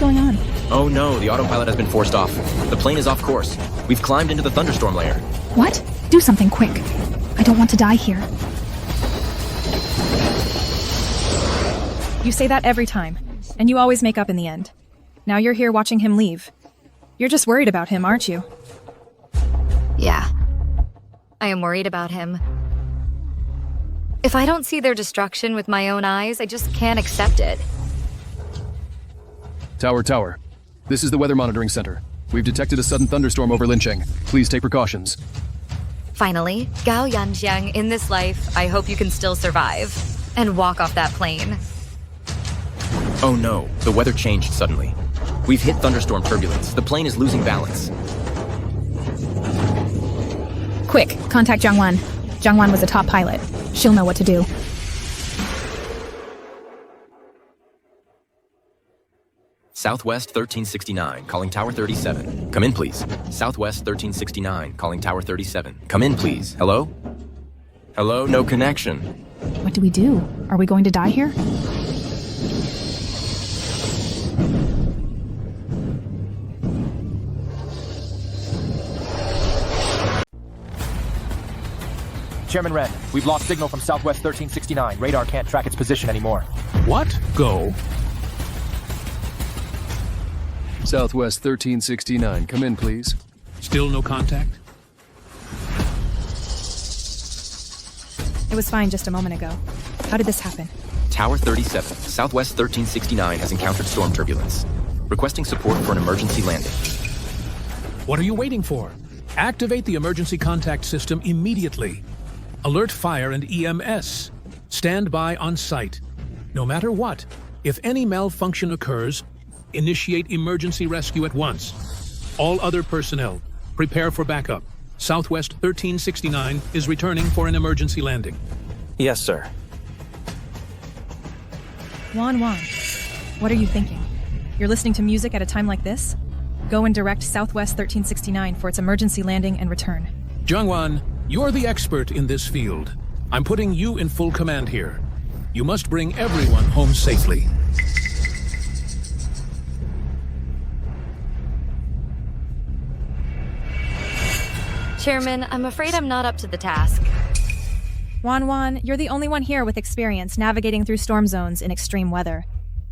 going on? Oh no, the autopilot has been forced off. The plane is off course. We've climbed into the thunderstorm layer. What? Do something quick. I don't want to die here. You say that every time, and you always make up in the end. Now you're here watching him leave. You're just worried about him, aren't you? Yeah. I am worried about him. If I don't see their destruction with my own eyes, I just can't accept it. Tower. This is the Weather Monitoring Center. We've detected a sudden thunderstorm over Lincheng. Please take precautions. Finally, Gao Yanjiang, in this life, I hope you can still survive. And walk off that plane. Oh no, the weather changed suddenly. We've hit thunderstorm turbulence. The plane is losing balance. Quick, contact Jang Wan. Jang Wan was a top pilot. She'll know what to do. Southwest 1369, calling Tower 37. Come in, please. Southwest 1369, calling Tower 37. Come in, please. Hello? Hello? No connection. What do we do? Are we going to die here? Chairman Ren, we've lost signal from Southwest 1369. Radar can't track its position anymore. What? Go. Southwest 1369, come in, please. Still no contact? It was fine just a moment ago. How did this happen? Tower 37, Southwest 1369 has encountered storm turbulence. Requesting support for an emergency landing. What are you waiting for? Activate the emergency contact system immediately. Alert fire and EMS. Stand by on site. No matter what, if any malfunction occurs, initiate emergency rescue at once. All other personnel, prepare for backup. Southwest 1369 is returning for an emergency landing. Yes, sir. Wan, what are you thinking? You're listening to music at a time like this? Go and direct Southwest 1369 for its emergency landing and return. Jang Wan, you're the expert in this field. I'm putting you in full command here. You must bring everyone home safely. Chairman, I'm afraid I'm not up to the task. Wan, you're the only one here with experience navigating through storm zones in extreme weather.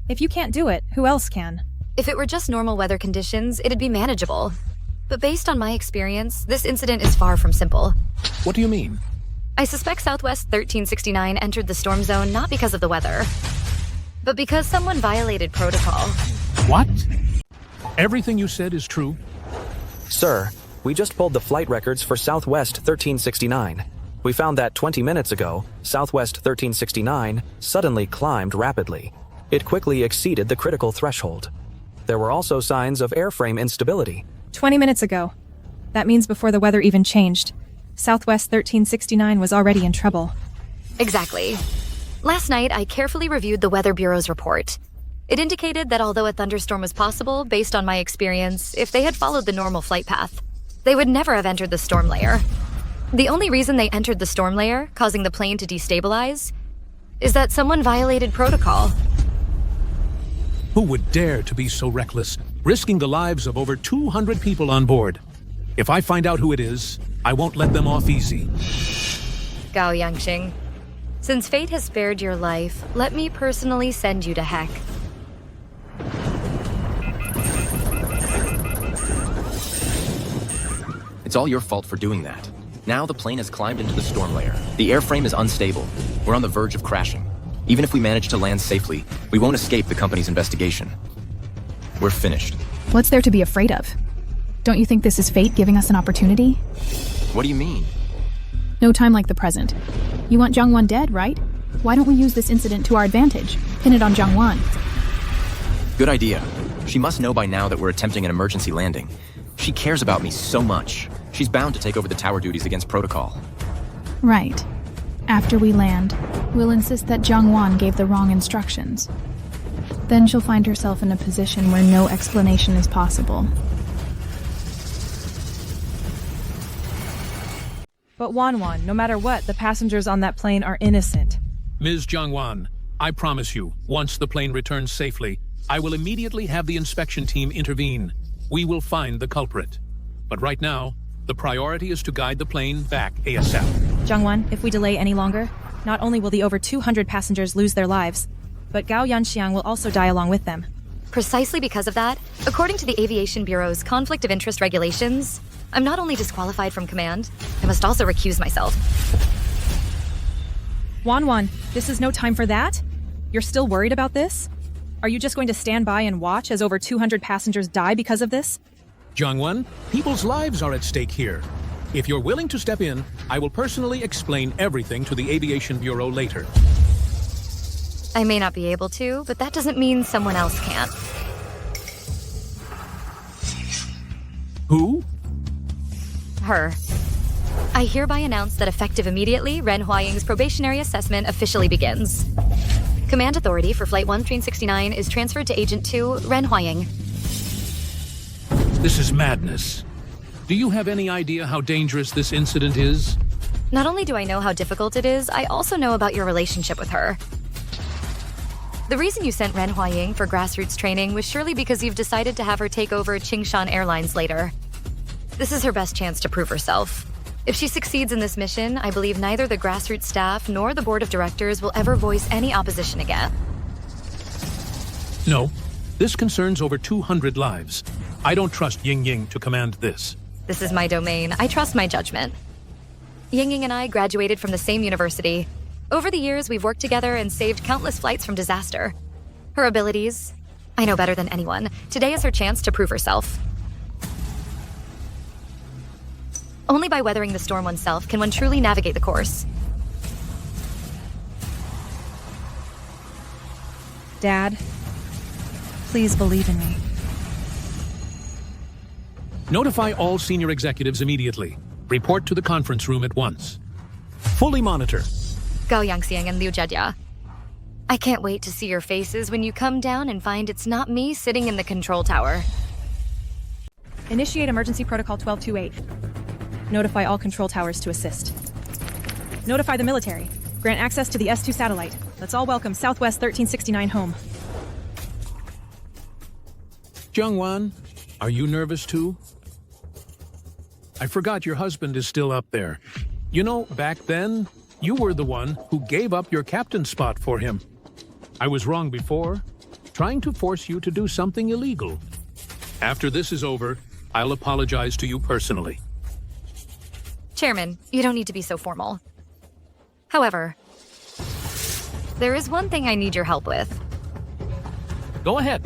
If you can't do it, who else can? If it were just normal weather conditions, it'd be manageable. But based on my experience, this incident is far from simple. What do you mean? I suspect Southwest 1369 entered the storm zone not because of the weather, but because someone violated protocol. What? Everything you said is true? Sir, we just pulled the flight records for Southwest 1369. We found that 20 minutes ago, Southwest 1369 suddenly climbed rapidly. It quickly exceeded the critical threshold. There were also signs of airframe instability. 20 minutes ago. That means before the weather even changed. Southwest 1369 was already in trouble. Exactly. Last night, I carefully reviewed the Weather Bureau's report. It indicated that although a thunderstorm was possible, based on my experience, if they had followed the normal flight path, they would never have entered the storm layer. The only reason they entered the storm layer, causing the plane to destabilize, is that someone violated protocol. Who would dare to be so reckless, risking the lives of over 200 people on board? If I find out who it is, I won't let them off easy. Gao Yangxing, since fate has spared your life, let me personally send you to heck. It's all your fault for doing that. Now the plane has climbed into the storm layer. The airframe is unstable. We're on the verge of crashing. Even if we manage to land safely, we won't escape the company's investigation. We're finished. What's there to be afraid of? Don't you think this is fate giving us an opportunity? What do you mean? No time like the present. You want Jang Wan dead, right? Why don't we use this incident to our advantage? Pin it on Jang Wan. Good idea. She must know by now that we're attempting an emergency landing. She cares about me so much. She's bound to take over the tower duties against protocol. Right. After we land, we'll insist that Jang Wan gave the wrong instructions. Then she'll find herself in a position where no explanation is possible. But Wan, no matter what, the passengers on that plane are innocent. Ms. Jang Wan, I promise you, once the plane returns safely, I will immediately have the inspection team intervene. We will find the culprit. But right now, the priority is to guide the plane back ASAP. Jang Wan, if we delay any longer, not only will the over 200 passengers lose their lives, but Gao Yanxiang will also die along with them. Precisely because of that, according to the Aviation Bureau's conflict of interest regulations, I'm not only disqualified from command, I must also recuse myself. Wan, this is no time for that? You're still worried about this? Are you just going to stand by and watch as over 200 passengers die because of this? Jang Wan, people's lives are at stake here. If you're willing to step in, I will personally explain everything to the Aviation Bureau later. I may not be able to, but that doesn't mean someone else can't. Who? Her. I hereby announce that effective immediately, Ren Huaying's probationary assessment officially begins. Command authority for Flight 1369 is transferred to Agent 2, Ren Huaying. This is madness. Do you have any idea how dangerous this incident is? Not only do I know how difficult it is, I also know about your relationship with her. The reason you sent Ren Huaying for grassroots training was surely because you've decided to have her take over Qingshan Airlines later. This is her best chance to prove herself. If she succeeds in this mission, I believe neither the grassroots staff nor the board of directors will ever voice any opposition again. No. This concerns over 200 lives. I don't trust Ying Ying to command this. This is my domain. I trust my judgment. Ying Ying and I graduated from the same university. Over the years, we've worked together and saved countless flights from disaster. Her abilities, I know better than anyone. Today is her chance to prove herself. Only by weathering the storm oneself can one truly navigate the course. Dad, please believe in me. Notify all senior executives immediately. Report to the conference room at once. Fully monitor. Gao Yangxiang and Liu Jiajia. I can't wait to see your faces when you come down and find it's not me sitting in the control tower. Initiate Emergency Protocol 1228. Notify all control towers to assist. Notify the military. Grant access to the S2 satellite. Let's all welcome Southwest 1369 home. Jang Wan, are you nervous too? I forgot your husband is still up there. You know, back then, you were the one who gave up your captain spot for him. I was wrong before, trying to force you to do something illegal. After this is over, I'll apologize to you personally. Chairman, you don't need to be so formal. However, there is one thing I need your help with. Go ahead.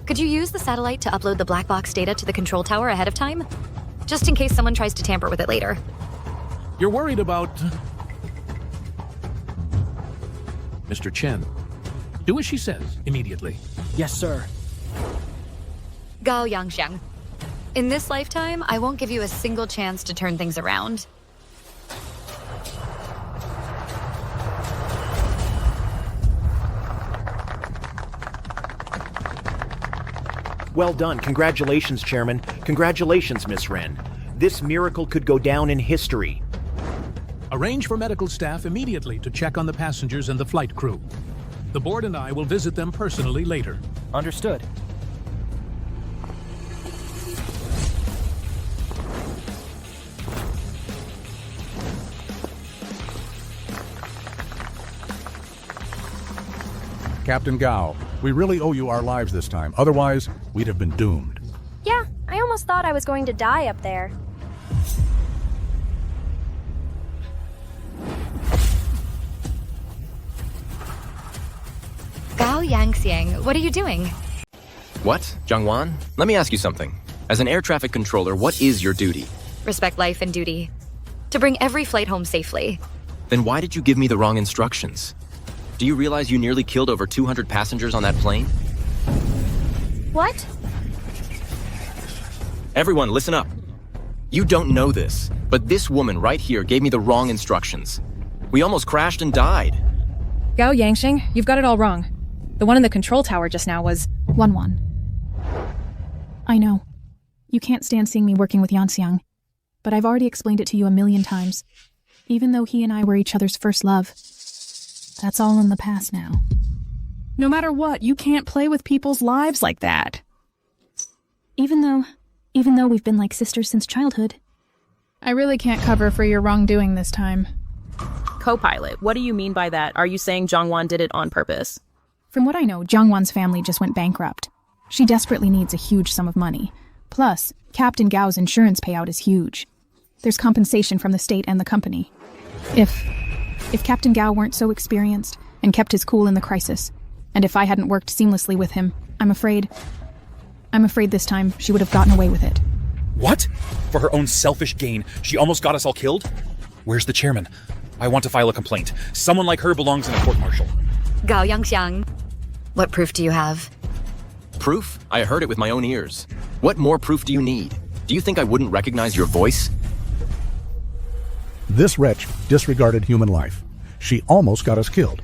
Could you use the satellite to upload the black box data to the control tower ahead of time? Just in case someone tries to tamper with it later. You're worried about... Mr. Chen. Do as she says, immediately. Yes, sir. Gao Yangxiang. In this lifetime, I won't give you a single chance to turn things around. Well done. Congratulations, Chairman. Congratulations, Miss Ren. This miracle could go down in history. Arrange for medical staff immediately to check on the passengers and the flight crew. The board and I will visit them personally later. Understood. Captain Gao, we really owe you our lives this time. Otherwise, we'd have been doomed. Yeah, I almost thought I was going to die up there. Gao Yangxiang, what are you doing? What? Jang Wan? Let me ask you something. As an air traffic controller, what is your duty? Respect life and duty. To bring every flight home safely. Then why did you give me the wrong instructions? Do you realize you nearly killed over 200 passengers on that plane? What? Everyone, listen up. You don't know this, but this woman right here gave me the wrong instructions. We almost crashed and died. Gao Yangxiang, you've got it all wrong. The one in the control tower just now was... 1-1. I know. You can't stand seeing me working with Yanxiang, but I've already explained it to you a million times. Even though he and I were each other's first love, that's all in the past now. No matter what, you can't play with people's lives like that. Even though we've been like sisters since childhood. I really can't cover for your wrongdoing this time. Co-pilot, what do you mean by that? Are you saying Jang Wan did it on purpose? From what I know, Jang Wan's family just went bankrupt. She desperately needs a huge sum of money. Plus, Captain Gao's insurance payout is huge. There's compensation from the state and the company. If Captain Gao weren't so experienced and kept his cool in the crisis, and if I hadn't worked seamlessly with him, I'm afraid this time she would have gotten away with it. What? For her own selfish gain, she almost got us all killed? Where's the chairman? I want to file a complaint. Someone like her belongs in a court-martial. Gao Yangxiang, what proof do you have? Proof? I heard it with my own ears. What more proof do you need? Do you think I wouldn't recognize your voice? This wretch disregarded human life. She almost got us killed.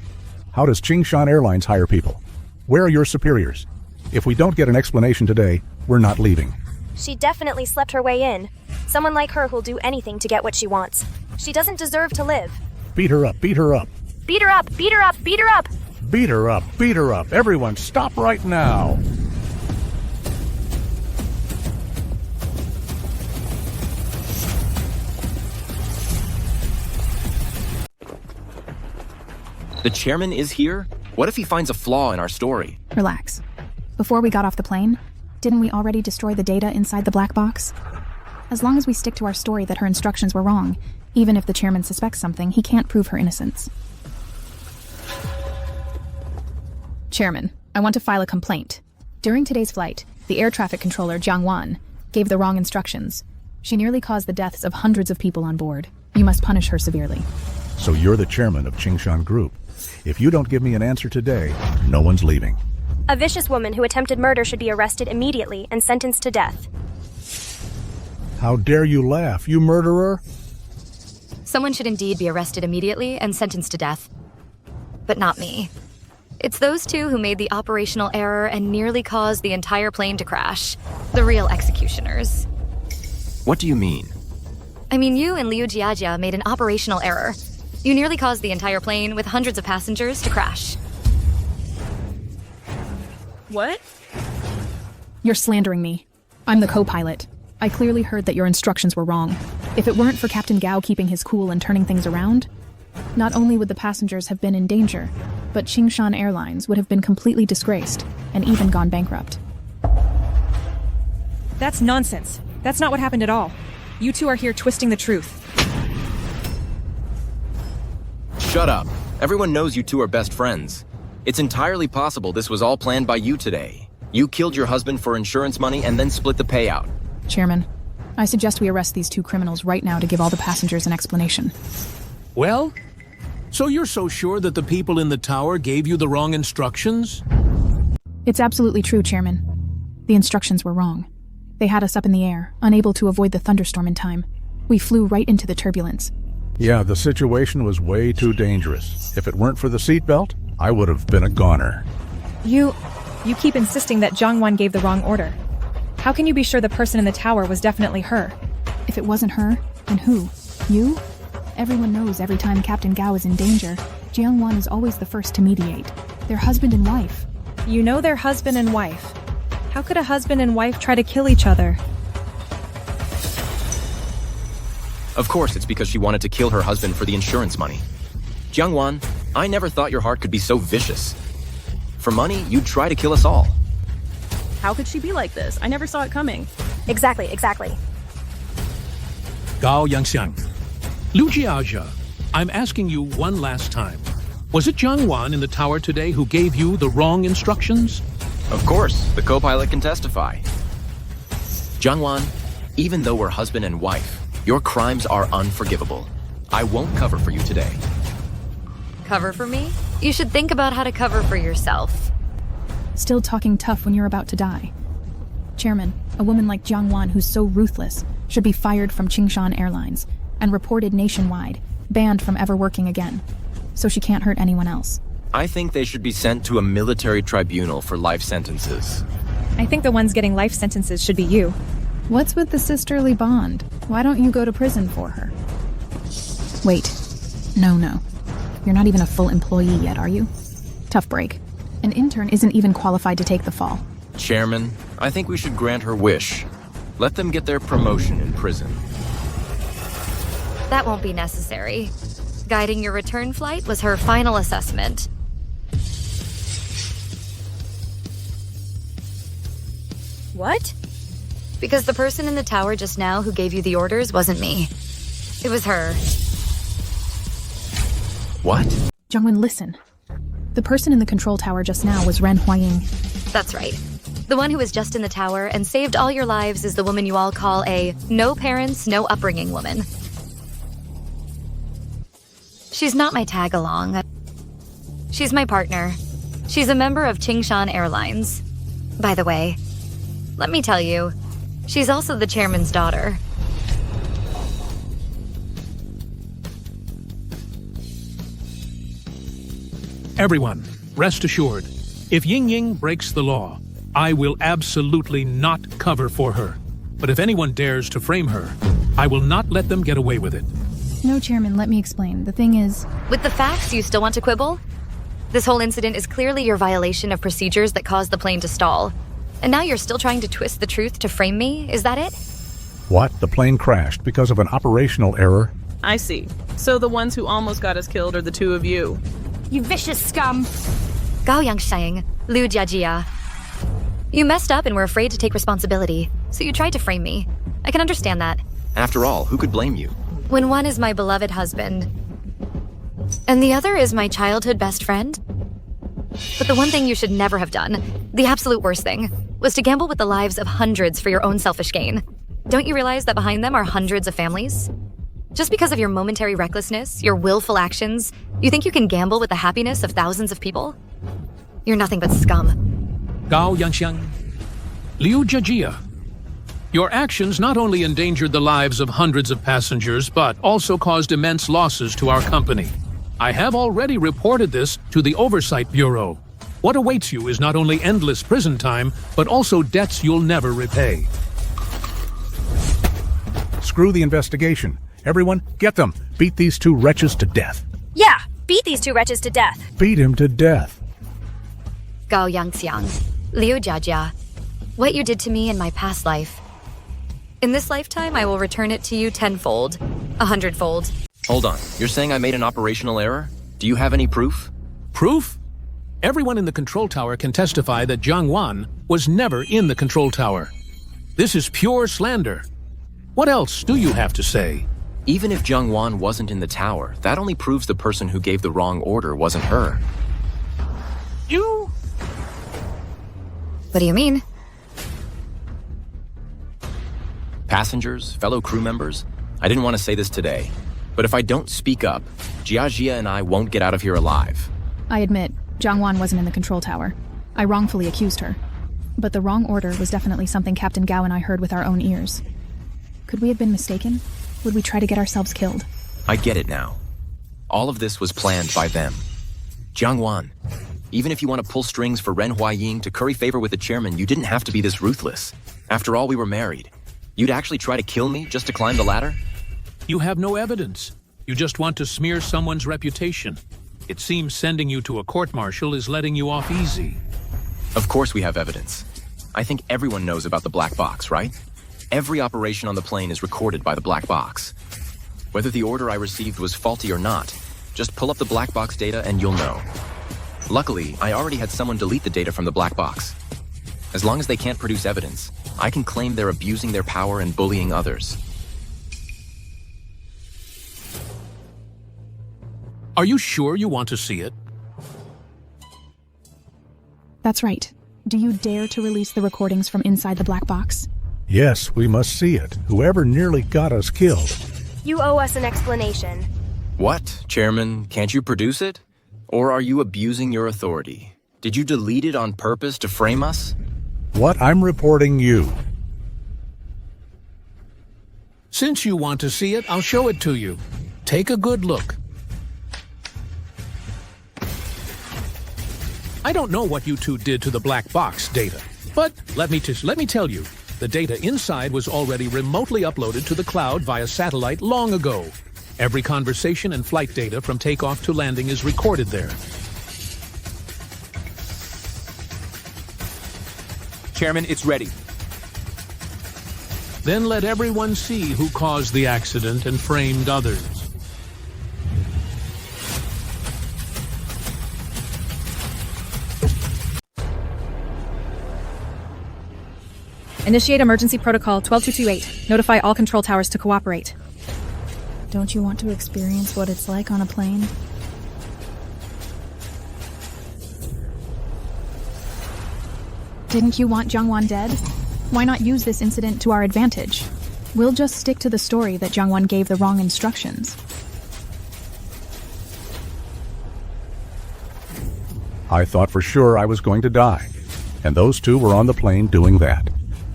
How does Qingshan Airlines hire people? Where are your superiors? If we don't get an explanation today, we're not leaving. She definitely slept her way in. Someone like her who'll do anything to get what she wants. She doesn't deserve to live. Beat her up, beat her up. Beat her up, beat her up, beat her up! Beat her up, beat her up. Everyone stop right now. The chairman is here? What if he finds a flaw in our story? Relax. Before we got off the plane, didn't we already destroy the data inside the black box? As long as we stick to our story that her instructions were wrong, even if the chairman suspects something, he can't prove her innocence. Chairman, I want to file a complaint. During today's flight, the air traffic controller, Jang Wan, gave the wrong instructions. She nearly caused the deaths of hundreds of people on board. You must punish her severely. So you're the chairman of Qingshan Group. If you don't give me an answer today, no one's leaving. A vicious woman who attempted murder should be arrested immediately and sentenced to death. How dare you laugh, you murderer? Someone should indeed be arrested immediately and sentenced to death. But not me. It's those two who made the operational error and nearly caused the entire plane to crash. The real executioners. What do you mean? I mean, you and Liu Jiajia made an operational error. You nearly caused the entire plane with hundreds of passengers to crash. What? You're slandering me. I'm the co-pilot. I clearly heard that your instructions were wrong. If it weren't for Captain Gao keeping his cool and turning things around, not only would the passengers have been in danger, but Qingshan Airlines would have been completely disgraced and even gone bankrupt. That's nonsense. That's not what happened at all. You two are here twisting the truth. Shut up. Everyone knows you two are best friends. It's entirely possible this was all planned by you today. You killed your husband for insurance money and then split the payout. Chairman, I suggest we arrest these two criminals right now to give all the passengers an explanation. Well? So you're so sure that the people in the tower gave you the wrong instructions? It's absolutely true, Chairman. The instructions were wrong. They had us up in the air, unable to avoid the thunderstorm in time. We flew right into the turbulence. Yeah, the situation was way too dangerous. If it weren't for the seatbelt, I would have been a goner. You keep insisting that Jang Wan gave the wrong order. How can you be sure the person in the tower was definitely her? If it wasn't her, then who? You? Everyone knows every time Captain Gao is in danger, Jang Wan is always the first to mediate. They're husband and wife. You know they're husband and wife. How could a husband and wife try to kill each other? Of course, it's because she wanted to kill her husband for the insurance money. Jang Wan, I never thought your heart could be so vicious. For money, you'd try to kill us all. How could she be like this? I never saw it coming. Exactly. Gao Yangxiang. Liu Jiajia, I'm asking you one last time. Was it Jang Wan in the tower today who gave you the wrong instructions? Of course, the co-pilot can testify. Jang Wan, even though we're husband and wife, your crimes are unforgivable. I won't cover for you today. Cover for me? You should think about how to cover for yourself. Still talking tough when you're about to die. Chairman, a woman like Jang Wan who's so ruthless should be fired from Qingshan Airlines and reported nationwide, banned from ever working again, so she can't hurt anyone else. I think they should be sent to a military tribunal for life sentences. I think the ones getting life sentences should be you. What's with the sisterly bond? Why don't you go to prison for her? Wait. No. You're not even a full employee yet, are you? Tough break. An intern isn't even qualified to take the fall. Chairman, I think we should grant her wish. Let them get their promotion in prison. That won't be necessary. Guiding your return flight was her final assessment. What? Because the person in the tower just now who gave you the orders wasn't me. It was her. What? Jang Wan, listen. The person in the control tower just now was Ren Huaying. That's right. The one who was just in the tower and saved all your lives is the woman you all call a no parents, no upbringing woman. She's not my tag-along. She's my partner. She's a member of Qingshan Airlines. By the way, let me tell you, she's also the chairman's daughter. Everyone, rest assured, if Ying Ying breaks the law, I will absolutely not cover for her. But if anyone dares to frame her, I will not let them get away with it. No, Chairman, let me explain. The thing is... With the facts, you still want to quibble? This whole incident is clearly your violation of procedures that caused the plane to stall. And now you're still trying to twist the truth to frame me? Is that it? What? The plane crashed because of an operational error? I see. So the ones who almost got us killed are the two of you. You vicious scum! Gao Yangsheng, Liu Jiajia. You messed up and were afraid to take responsibility, so you tried to frame me. I can understand that. After all, who could blame you? When one is my beloved husband, and the other is my childhood best friend? But the one thing you should never have done, the absolute worst thing, was to gamble with the lives of hundreds for your own selfish gain. Don't you realize that behind them are hundreds of families? Just because of your momentary recklessness, your willful actions, you think you can gamble with the happiness of thousands of people? You're nothing but scum. Gao Yangxiang, Liu Jiajia. Your actions not only endangered the lives of hundreds of passengers, but also caused immense losses to our company. I have already reported this to the Oversight Bureau. What awaits you is not only endless prison time, but also debts you'll never repay. Screw the investigation. Everyone, get them. Beat these two wretches to death. Yeah, beat these two wretches to death. Beat him to death. Gao Yangxiang, Liu Jiajia, what you did to me in my past life. In this lifetime, I will return it to you tenfold, 100-fold. Hold on, you're saying I made an operational error? Do you have any proof? Proof? Everyone in the control tower can testify that Jang Wan was never in the control tower. This is pure slander. What else do you have to say? Even if Jang Wan wasn't in the tower, that only proves the person who gave the wrong order wasn't her. You? What do you mean? Passengers, fellow crew members, I didn't want to say this today, but if I don't speak up, Jiajia and I won't get out of here alive. I admit, Jang Wan wasn't in the control tower. I wrongfully accused her. But the wrong order was definitely something Captain Gao and I heard with our own ears. Could we have been mistaken? Would we try to get ourselves killed? I get it now. All of this was planned by them. Jang Wan, even if you want to pull strings for Ren Huaying to curry favor with the chairman, you didn't have to be this ruthless. After all, we were married. You'd actually try to kill me just to climb the ladder? You have no evidence. You just want to smear someone's reputation. It seems sending you to a court-martial is letting you off easy. Of course we have evidence. I think everyone knows about the black box, right? Every operation on the plane is recorded by the black box. Whether the order I received was faulty or not, just pull up the black box data and you'll know. Luckily, I already had someone delete the data from the black box. As long as they can't produce evidence, I can claim they're abusing their power and bullying others. Are you sure you want to see it? That's right. Do you dare to release the recordings from inside the black box? Yes, we must see it. Whoever nearly got us killed. You owe us an explanation. What, Chairman? Can't you produce it? Or are you abusing your authority? Did you delete it on purpose to frame us? What I'm reporting you. Since you want to see it, I'll show it to you. Take a good look. I don't know what you two did to the black box data, but let me tell you, the data inside was already remotely uploaded to the cloud via satellite long ago. Every conversation and flight data from takeoff to landing is recorded there. Chairman, it's ready. Then let everyone see who caused the accident and framed others. Initiate emergency protocol 12228. Notify all control towers to cooperate. Don't you want to experience what it's like on a plane? Didn't you want Jang Wan dead? Why not use this incident to our advantage? We'll just stick to the story that Jang Wan gave the wrong instructions. I thought for sure I was going to die, and those two were on the plane doing that.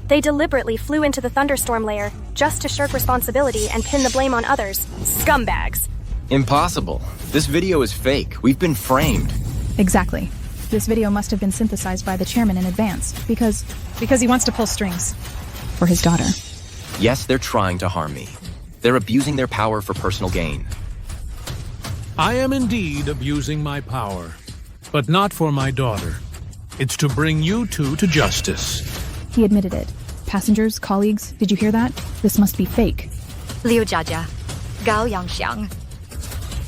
They deliberately flew into the thunderstorm layer just to shirk responsibility and pin the blame on others. Scumbags. Impossible. This video is fake. We've been framed. Exactly. This video must have been synthesized by the chairman in advance, because he wants to pull strings. for his daughter. Yes, they're trying to harm me. They're abusing their power for personal gain. I am indeed abusing my power, but not for my daughter. It's to bring you two to justice. He admitted it. Passengers, colleagues, did you hear that? This must be fake. Liu Jiajia, Gao Yangxiang.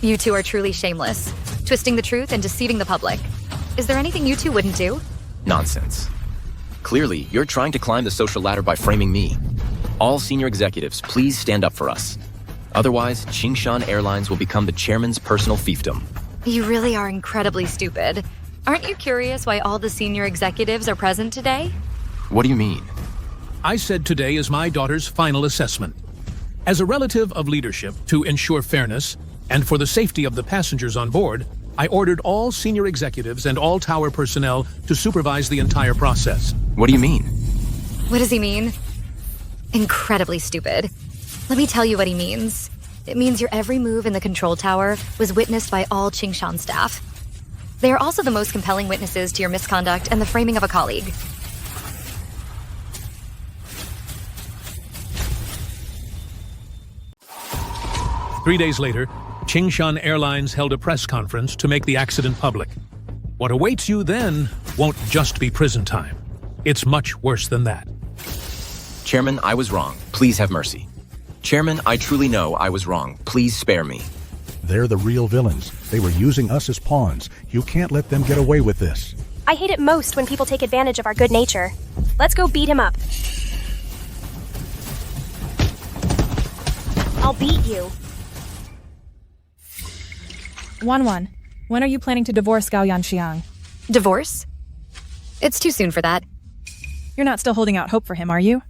You two are truly shameless, twisting the truth and deceiving the public. Is there anything you two wouldn't do? Nonsense. Clearly, you're trying to climb the social ladder by framing me. All senior executives, please stand up for us. Otherwise, Qingshan Airlines will become the chairman's personal fiefdom. You really are incredibly stupid. Aren't you curious why all the senior executives are present today? What do you mean? I said today is my daughter's final assessment. As a relative of leadership, to ensure fairness, and for the safety of the passengers on board, I ordered all senior executives and all tower personnel to supervise the entire process. What do you mean? What does he mean? Incredibly stupid. Let me tell you what he means. It means your every move in the control tower was witnessed by all Qingshan staff. They are also the most compelling witnesses to your misconduct and the framing of a colleague. Three days later, Qingshan Airlines held a press conference to make the accident public. What awaits you then won't just be prison time. It's much worse than that. Chairman, I was wrong. Please have mercy. Chairman, I truly know I was wrong. Please spare me. They're the real villains. They were using us as pawns. You can't let them get away with this. I hate it most when people take advantage of our good nature. Let's go beat him up. I'll beat you. Wan, when are you planning to divorce Gao Yanxiang? Divorce? It's too soon for that. You're not still holding out hope for him, are you?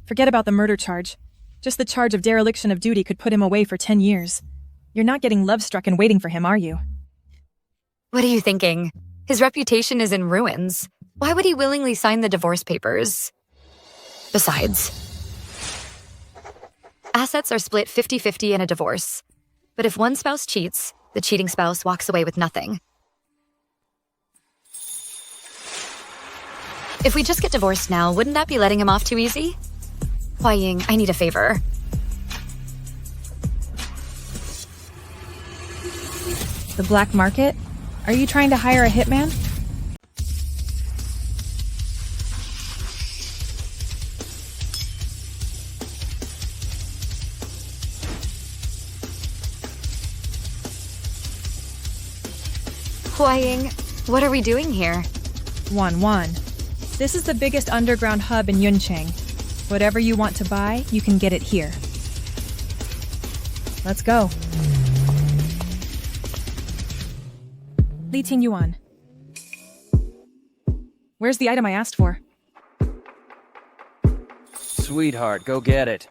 Forget about the murder charge. Just the charge of dereliction of duty could put him away for 10 years. You're not getting love-struck and waiting for him, are you? What are you thinking? His reputation is in ruins. Why would he willingly sign the divorce papers? Besides, assets are split 50-50 in a divorce. But if one spouse cheats, the cheating spouse walks away with nothing. If we just get divorced now, wouldn't that be letting him off too easy? Hua Ying, I need a favor. The black market? Are you trying to hire a hitman? Hua Ying, what are we doing here? Wan. This is the biggest underground hub in Yuncheng. Whatever you want to buy, you can get it here. Let's go. Li Tingyuan. Where's the item I asked for? Sweetheart, go get it.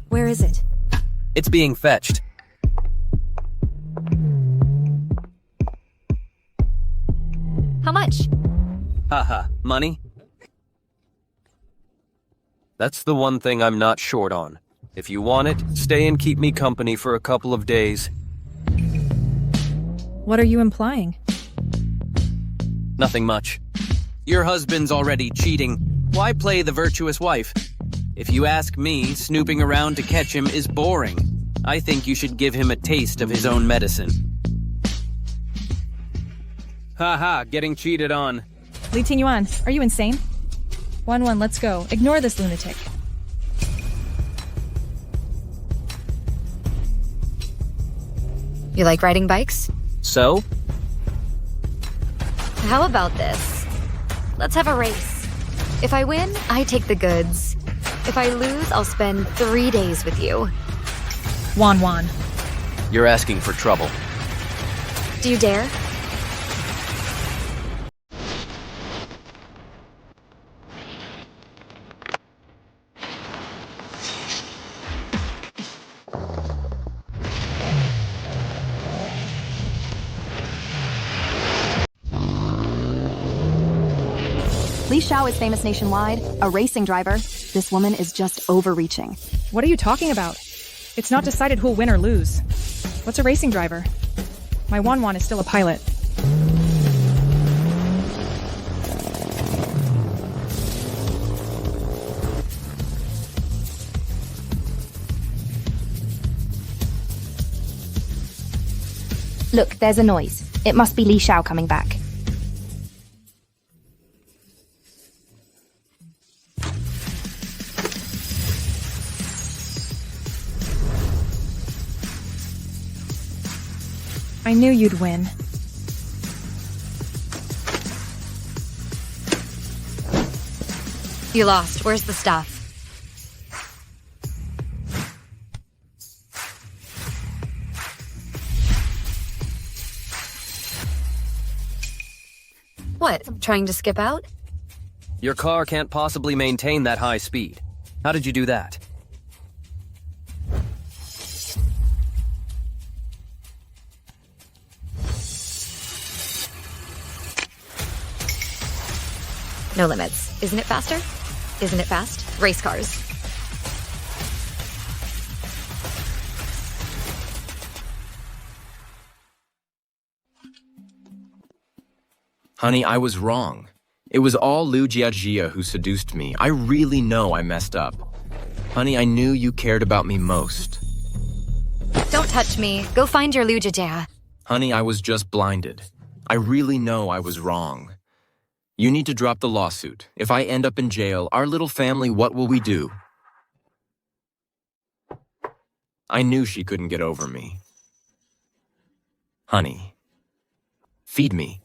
Where is it? It's being fetched. How much? Haha, money? That's the one thing I'm not short on. If you want it, stay and keep me company for a couple of days. What are you implying? Nothing much. Your husband's already cheating. Why play the virtuous wife? If you ask me, snooping around to catch him is boring. I think you should give him a taste of his own medicine. Haha, getting cheated on. Li Tingyuan, are you insane? 1-1, let's go. Ignore this lunatic. You like riding bikes? So? How about this? Let's have a race. If I win, I take the goods. If I lose, I'll spend 3 days with you. Wan. You're asking for trouble. Do you dare? Li Xiao is famous nationwide, a racing driver. This woman is just overreaching. What are you talking about? It's not decided who'll win or lose. What's a racing driver? My Wan is still a pilot. Look, there's a noise. It must be Li Xiao coming back. I knew you'd win. You lost. Where's the stuff? What, trying to skip out? Your car can't possibly maintain that high speed. How did you do that? No limits. Isn't it faster? Isn't it fast? Race cars. Honey, I was wrong. It was all Liu Jiajia who seduced me. I really know I messed up. Honey, I knew you cared about me most. Don't touch me. Go find your Liu Jia. Honey, I was just blinded. I really know I was wrong. You need to drop the lawsuit. If I end up in jail, our little family, what will we do? I knew she couldn't get over me. Honey, feed me.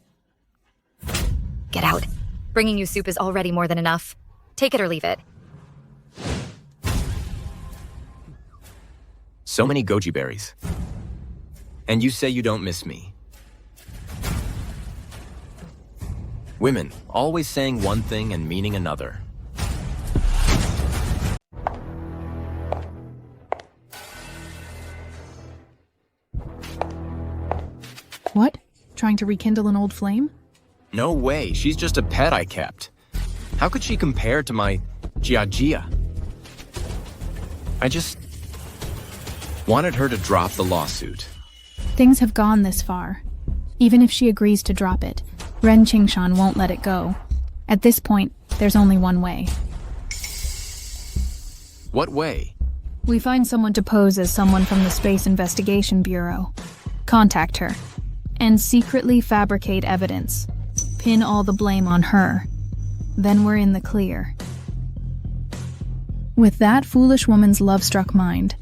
Get out. Bringing you soup is already more than enough. Take it or leave it. So many goji berries. And you say you don't miss me. Women, always saying one thing and meaning another. What? Trying to rekindle an old flame? No way, she's just a pet I kept. How could she compare to my Jiajia? I just wanted her to drop the lawsuit. Things have gone this far. Even if she agrees to drop it, Ren Qingshan won't let it go. At this point, there's only one way. What way? We find someone to pose as someone from the Space Investigation Bureau. Contact her. And secretly fabricate evidence. Pin all the blame on her. Then we're in the clear. With that foolish woman's love-struck mind,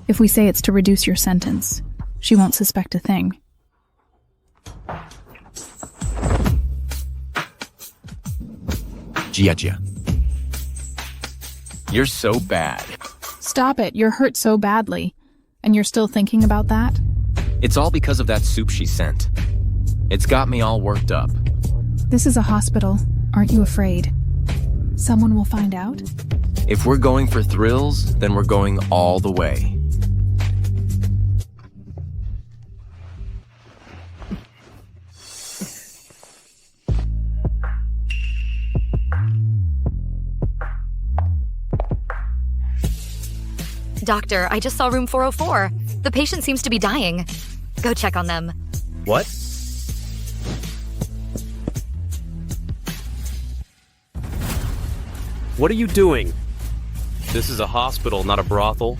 if we say it's to reduce your sentence, she won't suspect a thing. Jiajia. You're so bad. Stop it, you're hurt so badly. And you're still thinking about that? It's all because of that soup she sent. It's got me all worked up. This is a hospital. Aren't you afraid? Someone will find out? If we're going for thrills, then we're going all the way. Doctor, I just saw room 404. The patient seems to be dying. Go check on them. What? What are you doing? This is a hospital, not a brothel.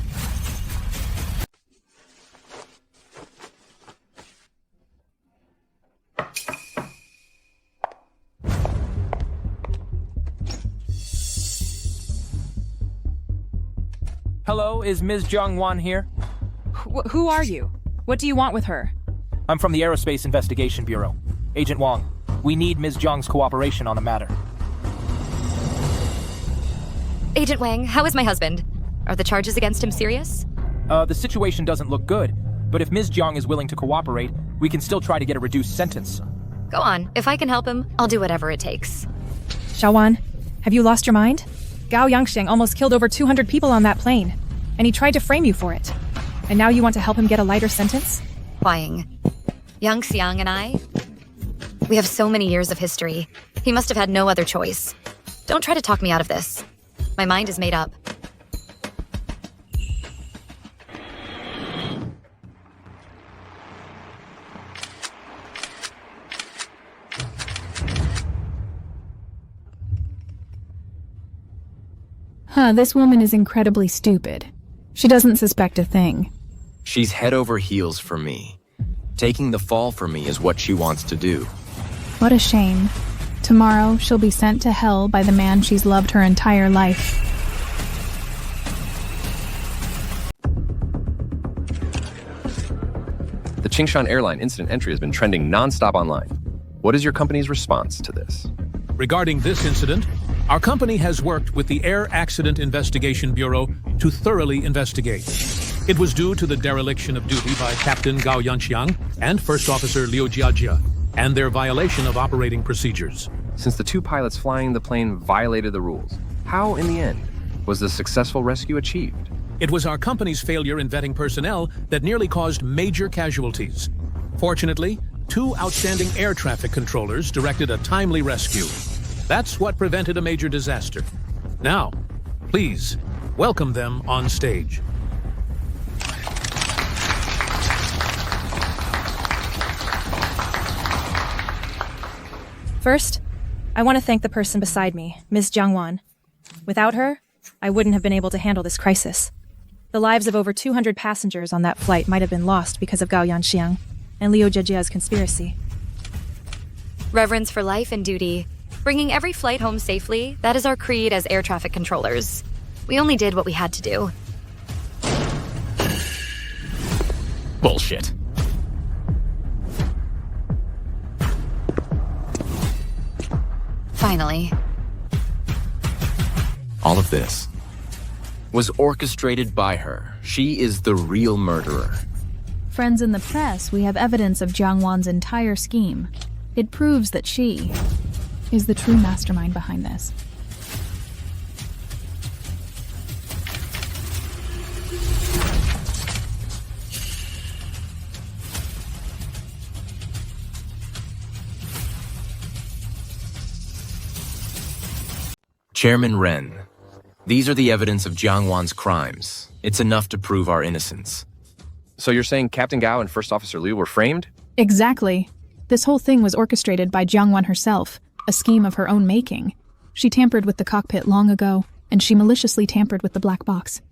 Hello, is Ms. Jang Wan here? Who are you? What do you want with her? I'm from the Aerospace Investigation Bureau. Agent Wong, we need Ms. Zhang's cooperation on the matter. Agent Wang, how is my husband? Are the charges against him serious? The situation doesn't look good, but if Ms. Zhang is willing to cooperate, we can still try to get a reduced sentence. Go on. If I can help him, I'll do whatever it takes. Xiaowan, have you lost your mind? Gao Yangxiang almost killed over 200 people on that plane, and he tried to frame you for it. And now you want to help him get a lighter sentence? Wang. Yang Xiang and I, we have so many years of history. He must have had no other choice. Don't try to talk me out of this. My mind is made up. This woman is incredibly stupid. She doesn't suspect a thing. She's head over heels for me. Taking the fall for me is what she wants to do. What a shame. Tomorrow, she'll be sent to hell by the man she's loved her entire life. The Qingshan Airline incident entry has been trending non-stop online. What is your company's response to this? Regarding this incident, our company has worked with the Air Accident Investigation Bureau to thoroughly investigate. It was due to the dereliction of duty by Captain Gao Yanxiang and First Officer Liu Jiajia, and their violation of operating procedures. Since the two pilots flying the plane violated the rules, how, in the end, was the successful rescue achieved? It was our company's failure in vetting personnel that nearly caused major casualties. Fortunately, two outstanding air traffic controllers directed a timely rescue. That's what prevented a major disaster. Now, please, welcome them on stage. First, I want to thank the person beside me, Ms. Jang Wan. Without her, I wouldn't have been able to handle this crisis. The lives of over 200 passengers on that flight might have been lost because of Gao Yanxiang and Liu Jiajia's conspiracy. Reverence for life and duty. Bringing every flight home safely, that is our creed as air traffic controllers. We only did what we had to do. Bullshit. Finally. All of this was orchestrated by her. She is the real murderer. Friends in the press, we have evidence of Jang Wan's entire scheme. It proves that she is the true mastermind behind this. Chairman Ren, these are the evidence of Jang Wan's crimes. It's enough to prove our innocence. So you're saying Captain Gao and First Officer Liu were framed? Exactly. This whole thing was orchestrated by Jang Wan herself, a scheme of her own making. She tampered with the cockpit long ago, and she maliciously tampered with the black box.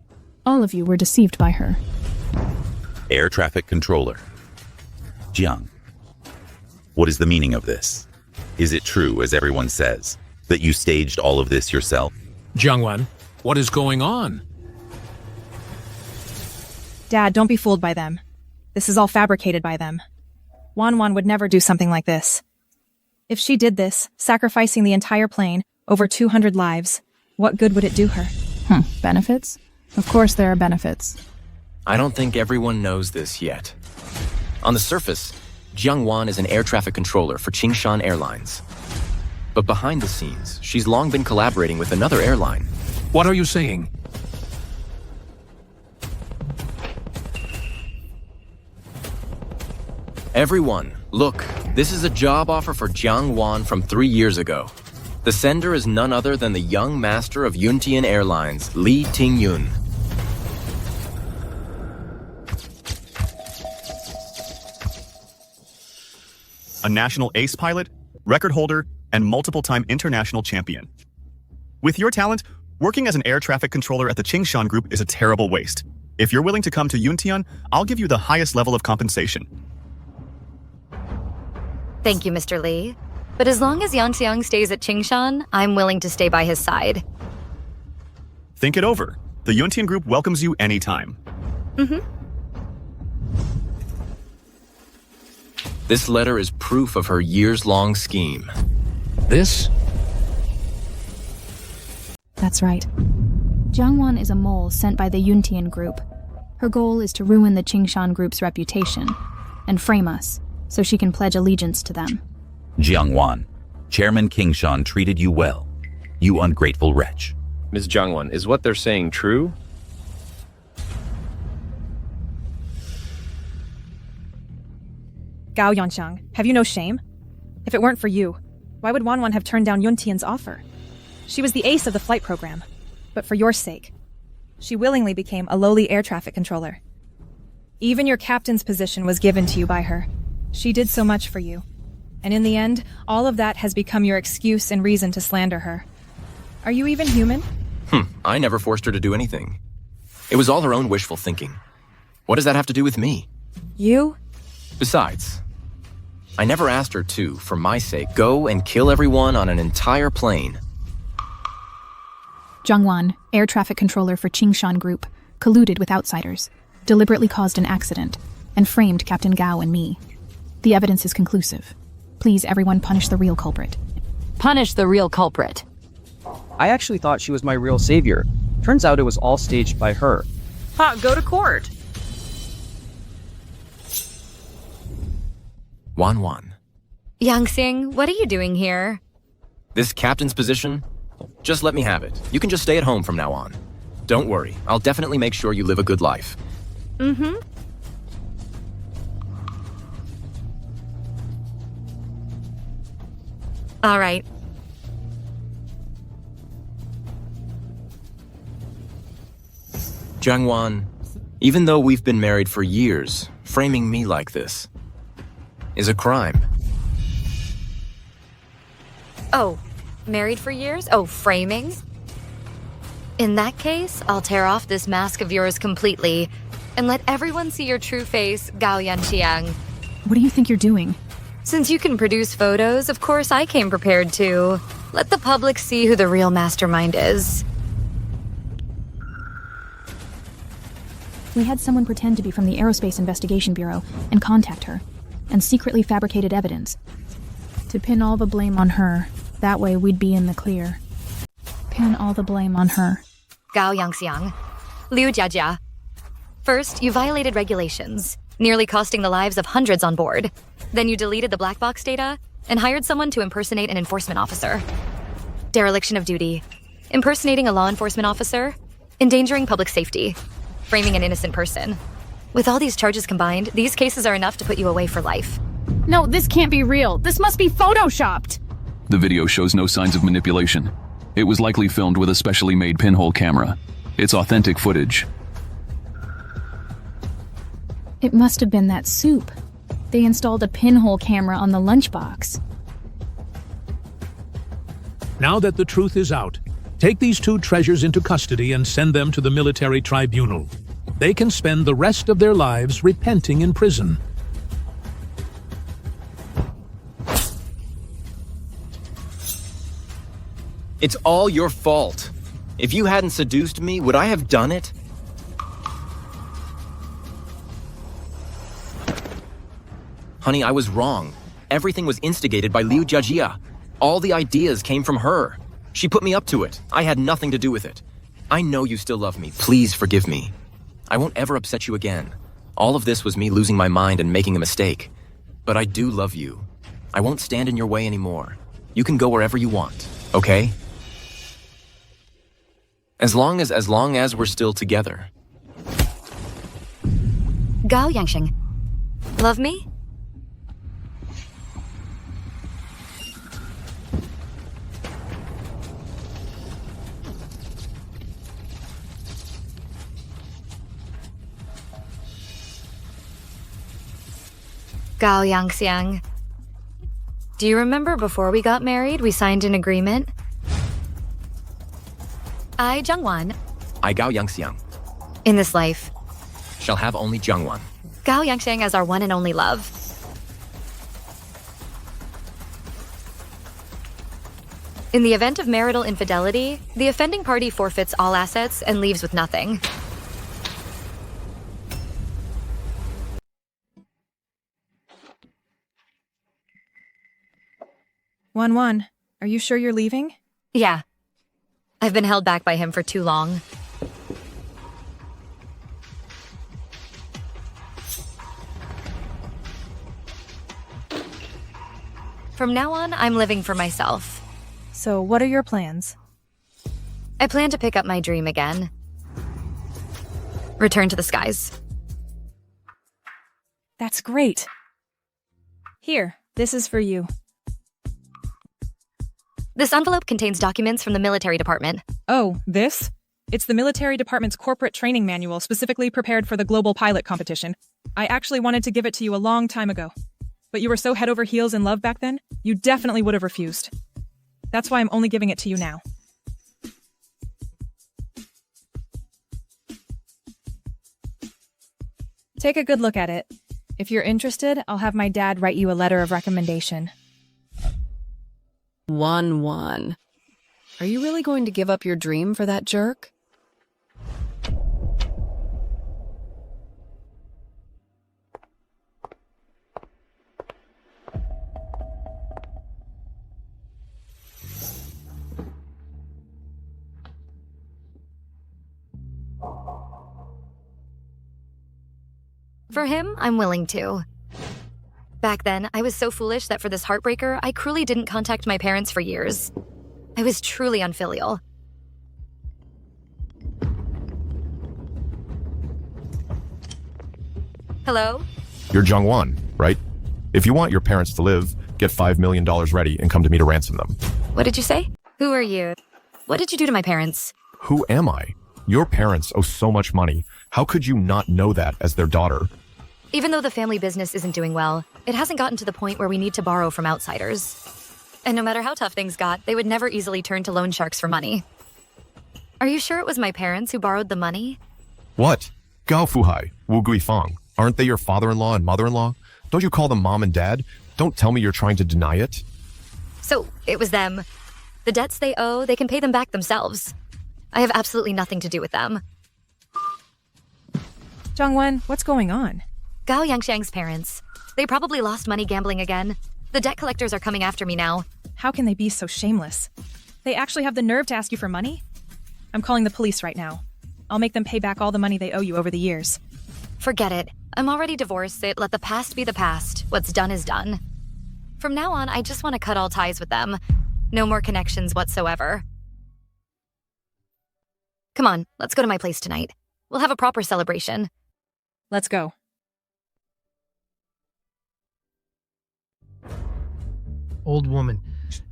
All of you were deceived by her. Air traffic controller. Jiang, what is the meaning of this? Is it true, as everyone says, that you staged all of this yourself? Jang Wan, what is going on? Dad, don't be fooled by them. This is all fabricated by them. Wan would never do something like this. If she did this, sacrificing the entire plane, over 200 lives, what good would it do her? Benefits? Of course there are benefits. I don't think everyone knows this yet. On the surface, Jang Wan is an air traffic controller for Qingshan Airlines. But behind the scenes, she's long been collaborating with another airline. What are you saying? Everyone, look, this is a job offer for Jang Wan from 3 years ago. The sender is none other than the young master of Yuntian Airlines, Li Tingyun. A national ace pilot, record holder, and multiple-time international champion. With your talent, working as an air traffic controller at the Qingshan Group is a terrible waste. If you're willing to come to Yuntian, I'll give you the highest level of compensation. Thank you, Mr. Li. But as long as Yang Xiang stays at Qingshan, I'm willing to stay by his side. Think it over. The Yuntian Group welcomes you anytime. This letter is proof of her years-long scheme. This? That's right. Jang Wan is a mole sent by the Yuntian Group. Her goal is to ruin the Qingshan Group's reputation and frame us so she can pledge allegiance to them. Jang Wan, Chairman Qingshan treated you well. You ungrateful wretch. Ms. Jang Wan, is what they're saying true? Gao Yanxiang, have you no shame? If it weren't for you, why would Wan have turned down Yuntian's offer? She was the ace of the flight program, but for your sake, she willingly became a lowly air traffic controller. Even your captain's position was given to you by her. She did so much for you. And in the end, all of that has become your excuse and reason to slander her. Are you even human? I never forced her to do anything. It was all her own wishful thinking. What does that have to do with me? You? Besides, I never asked her to, for my sake, go and kill everyone on an entire plane. Jang Wan, air traffic controller for Qingshan Group, colluded with outsiders, deliberately caused an accident, and framed Captain Gao and me. The evidence is conclusive. Please, everyone, punish the real culprit. Punish the real culprit. I actually thought she was my real savior. Turns out it was all staged by her. Ha, go to court. Wan. Yangxing, what are you doing here? This captain's position? Just let me have it. You can just stay at home from now on. Don't worry, I'll definitely make sure you live a good life. All right. Jang Wan, even though we've been married for years, framing me like this is a crime. Oh, married for years? Oh, framing? In that case, I'll tear off this mask of yours completely and let everyone see your true face, Gao Yanxiang. What do you think you're doing? Since you can produce photos, of course I came prepared to. Let the public see who the real mastermind is. We had someone pretend to be from the Aerospace Investigation Bureau and contact her, and secretly fabricated evidence. To pin all the blame on her, that way we'd be in the clear. Pin all the blame on her. Gao Yanxiang. Liu Jiajia. First, you violated regulations, nearly costing the lives of hundreds on board. Then you deleted the black box data and hired someone to impersonate an enforcement officer. Dereliction of duty. Impersonating a law enforcement officer. Endangering public safety. Framing an innocent person. With all these charges combined, these cases are enough to put you away for life. No, this can't be real. This must be photoshopped. The video shows no signs of manipulation. It was likely filmed with a specially made pinhole camera. It's authentic footage. It must have been that soup. They installed a pinhole camera on the lunchbox. Now that the truth is out, take these two treasures into custody and send them to the military tribunal. They can spend the rest of their lives repenting in prison. It's all your fault. If you hadn't seduced me, would I have done it? Honey, I was wrong. Everything was instigated by Liu Jiajia. All the ideas came from her. She put me up to it. I had nothing to do with it. I know you still love me. Please forgive me. I won't ever upset you again. All of this was me losing my mind and making a mistake. But I do love you. I won't stand in your way anymore. You can go wherever you want, okay? As long as we're still together. Gao Yanxing. Love me? Gao Yanxiang. Do you remember before we got married, we signed an agreement? I, Jang Wan, I, Gao Yanxiang, in this life, shall have only Jang Wan. Gao Yanxiang as our one and only love. In the event of marital infidelity, the offending party forfeits all assets and leaves with nothing. Wan, are you sure you're leaving? Yeah. I've been held back by him for too long. From now on, I'm living for myself. So what are your plans? I plan to pick up my dream again. Return to the skies. That's great. Here, this is for you. This envelope contains documents from the military department. Oh, this? It's the military department's corporate training manual specifically prepared for the global pilot competition. I actually wanted to give it to you a long time ago. But you were so head over heels in love back then, you definitely would have refused. That's why I'm only giving it to you now. Take a good look at it. If you're interested, I'll have my dad write you a letter of recommendation. Wan. Are you really going to give up your dream for that jerk? For him, I'm willing to. Back then, I was so foolish that for this heartbreaker, I cruelly didn't contact my parents for years. I was truly unfilial. Hello? You're Jang Wan, right? If you want your parents to live, get $5 million ready and come to me to ransom them. What did you say? Who are you? What did you do to my parents? Who am I? Your parents owe so much money. How could you not know that as their daughter? Even though the family business isn't doing well, it hasn't gotten to the point where we need to borrow from outsiders. And no matter how tough things got, they would never easily turn to loan sharks for money. Are you sure it was my parents who borrowed the money? What? Gao Fuhai, Wu Gui Fang. Aren't they your father-in-law and mother-in-law? Don't you call them mom and dad? Don't tell me you're trying to deny it. So, it was them. The debts they owe, they can pay them back themselves. I have absolutely nothing to do with them. Jang Wan, what's going on? Gao Yangxiang's parents. They probably lost money gambling again. The debt collectors are coming after me now. How can they be so shameless? They actually have the nerve to ask you for money? I'm calling the police right now. I'll make them pay back all the money they owe you over the years. Forget it. I'm already divorced. Let the past be the past. What's done is done. From now on, I just want to cut all ties with them. No more connections whatsoever. Come on, let's go to my place tonight. We'll have a proper celebration. Let's go. Old woman.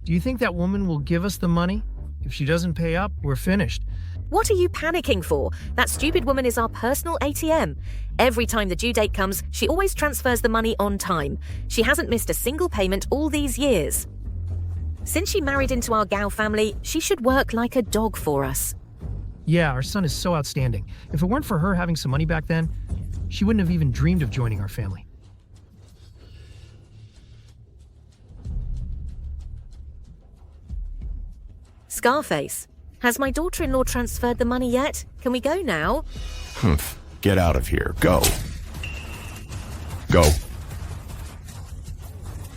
Do you think that woman will give us the money? If she doesn't pay up, we're finished. What are you panicking for? That stupid woman is our personal ATM. Every time the due date comes, she always transfers the money on time. She hasn't missed a single payment all these years. Since she married into our Gao family, she should work like a dog for us. Yeah, our son is so outstanding. If it weren't for her having some money back then, she wouldn't have even dreamed of joining our family. Scarface, has my daughter-in-law transferred the money yet? Can we go now? Humph. Get out of here. Go. Go.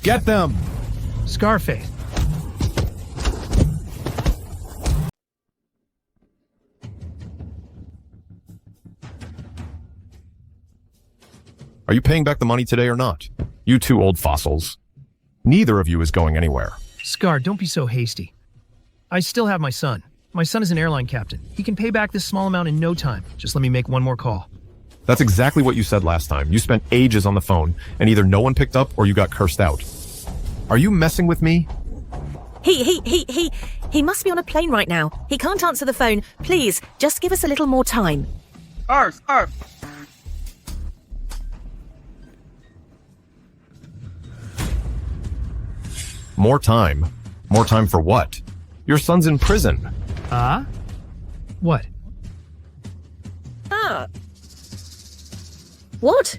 Get them! Scarface. Are you paying back the money today or not? You two old fossils. Neither of you is going anywhere. Scar, don't be so hasty. I still have my son. My son is an airline captain. He can pay back this small amount in no time. Just let me make one more call. That's exactly what you said last time. You spent ages on the phone, and either no one picked up or you got cursed out. Are you messing with me? He must be on a plane right now. He can't answer the phone. Please, just give us a little more time. Arf. More time? More time for what? Your son's in prison. What? What?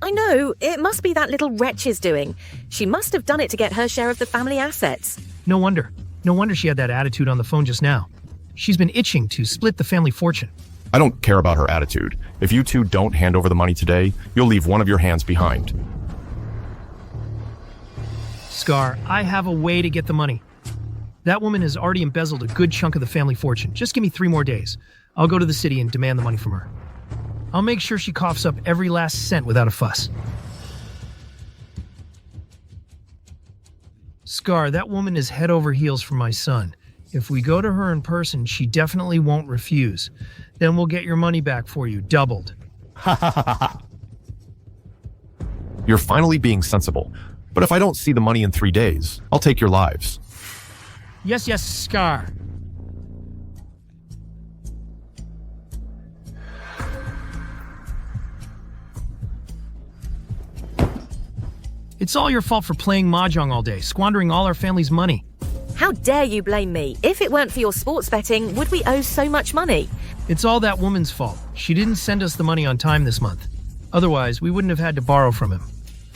I know, it must be that little wretch's doing. She must have done it to get her share of the family assets. No wonder. No wonder she had that attitude on the phone just now. She's been itching to split the family fortune. I don't care about her attitude. If you two don't hand over the money today, you'll leave one of your hands behind. Scar, I have a way to get the money. That woman has already embezzled a good chunk of the family fortune. Just give me 3 more days. I'll go to the city and demand the money from her. I'll make sure she coughs up every last cent without a fuss. Scar, that woman is head over heels for my son. If we go to her in person, she definitely won't refuse. Then we'll get your money back for you, doubled. Ha ha ha ha. You're finally being sensible. But if I don't see the money in 3 days, I'll take your lives. Yes, yes, Scar. It's all your fault for playing mahjong all day, squandering all our family's money. How dare you blame me? If it weren't for your sports betting, would we owe so much money? It's all that woman's fault. She didn't send us the money on time this month. Otherwise, we wouldn't have had to borrow from him.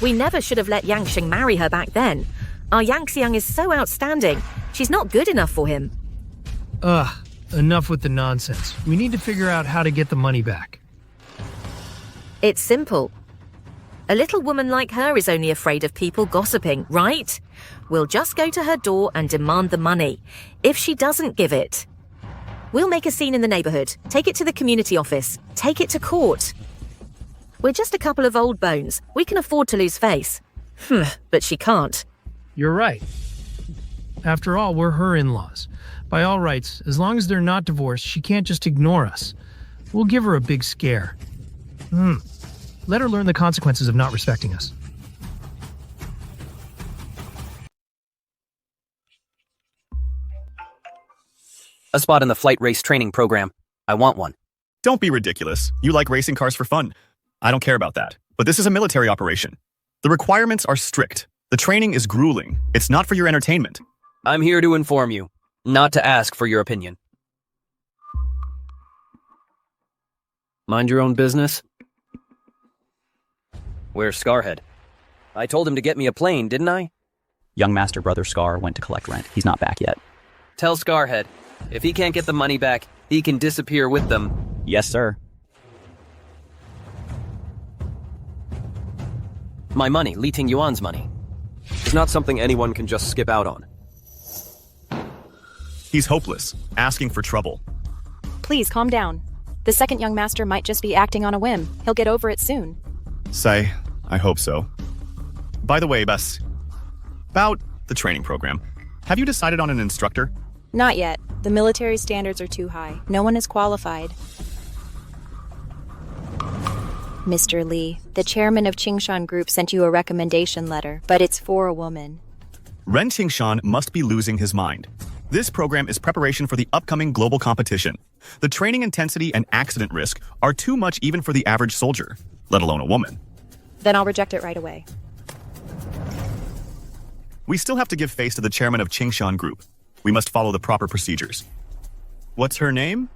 We never should have let Yang Xing marry her back then. Our Yang Xiang is so outstanding. She's not good enough for him. Ugh, enough with the nonsense. We need to figure out how to get the money back. It's simple. A little woman like her is only afraid of people gossiping, right? We'll just go to her door and demand the money. If she doesn't give it, we'll make a scene in the neighborhood, take it to the community office, take it to court. We're just a couple of old bones. We can afford to lose face. But she can't. You're right. After all, we're her in-laws. By all rights, as long as they're not divorced, she can't just ignore us. We'll give her a big scare. Let her learn the consequences of not respecting us. A spot in the flight race training program. I want one. Don't be ridiculous. You like racing cars for fun. I don't care about that. But this is a military operation. The requirements are strict. The training is grueling. It's not for your entertainment. I'm here to inform you, not to ask for your opinion. Mind your own business. Where's Scarhead? I told him to get me a plane, didn't I? Young Master Brother Scar went to collect rent. He's not back yet. Tell Scarhead, if he can't get the money back, he can disappear with them. Yes, sir. My money, Li Ting Yuan's money. It's not something anyone can just skip out on. He's hopeless, asking for trouble. Please calm down. The second young master might just be acting on a whim. He'll get over it soon. Say, I hope so. By the way, Bess, about the training program. Have you decided on an instructor? Not yet. The military standards are too high. No one is qualified. Mr. Li, the chairman of Qingshan Group sent you a recommendation letter, but it's for a woman. Ren Qingshan must be losing his mind. This program is preparation for the upcoming global competition. The training intensity and accident risk are too much even for the average soldier, let alone a woman. Then I'll reject it right away. We still have to give face to the chairman of Qingshan Group. We must follow the proper procedures. What's her name?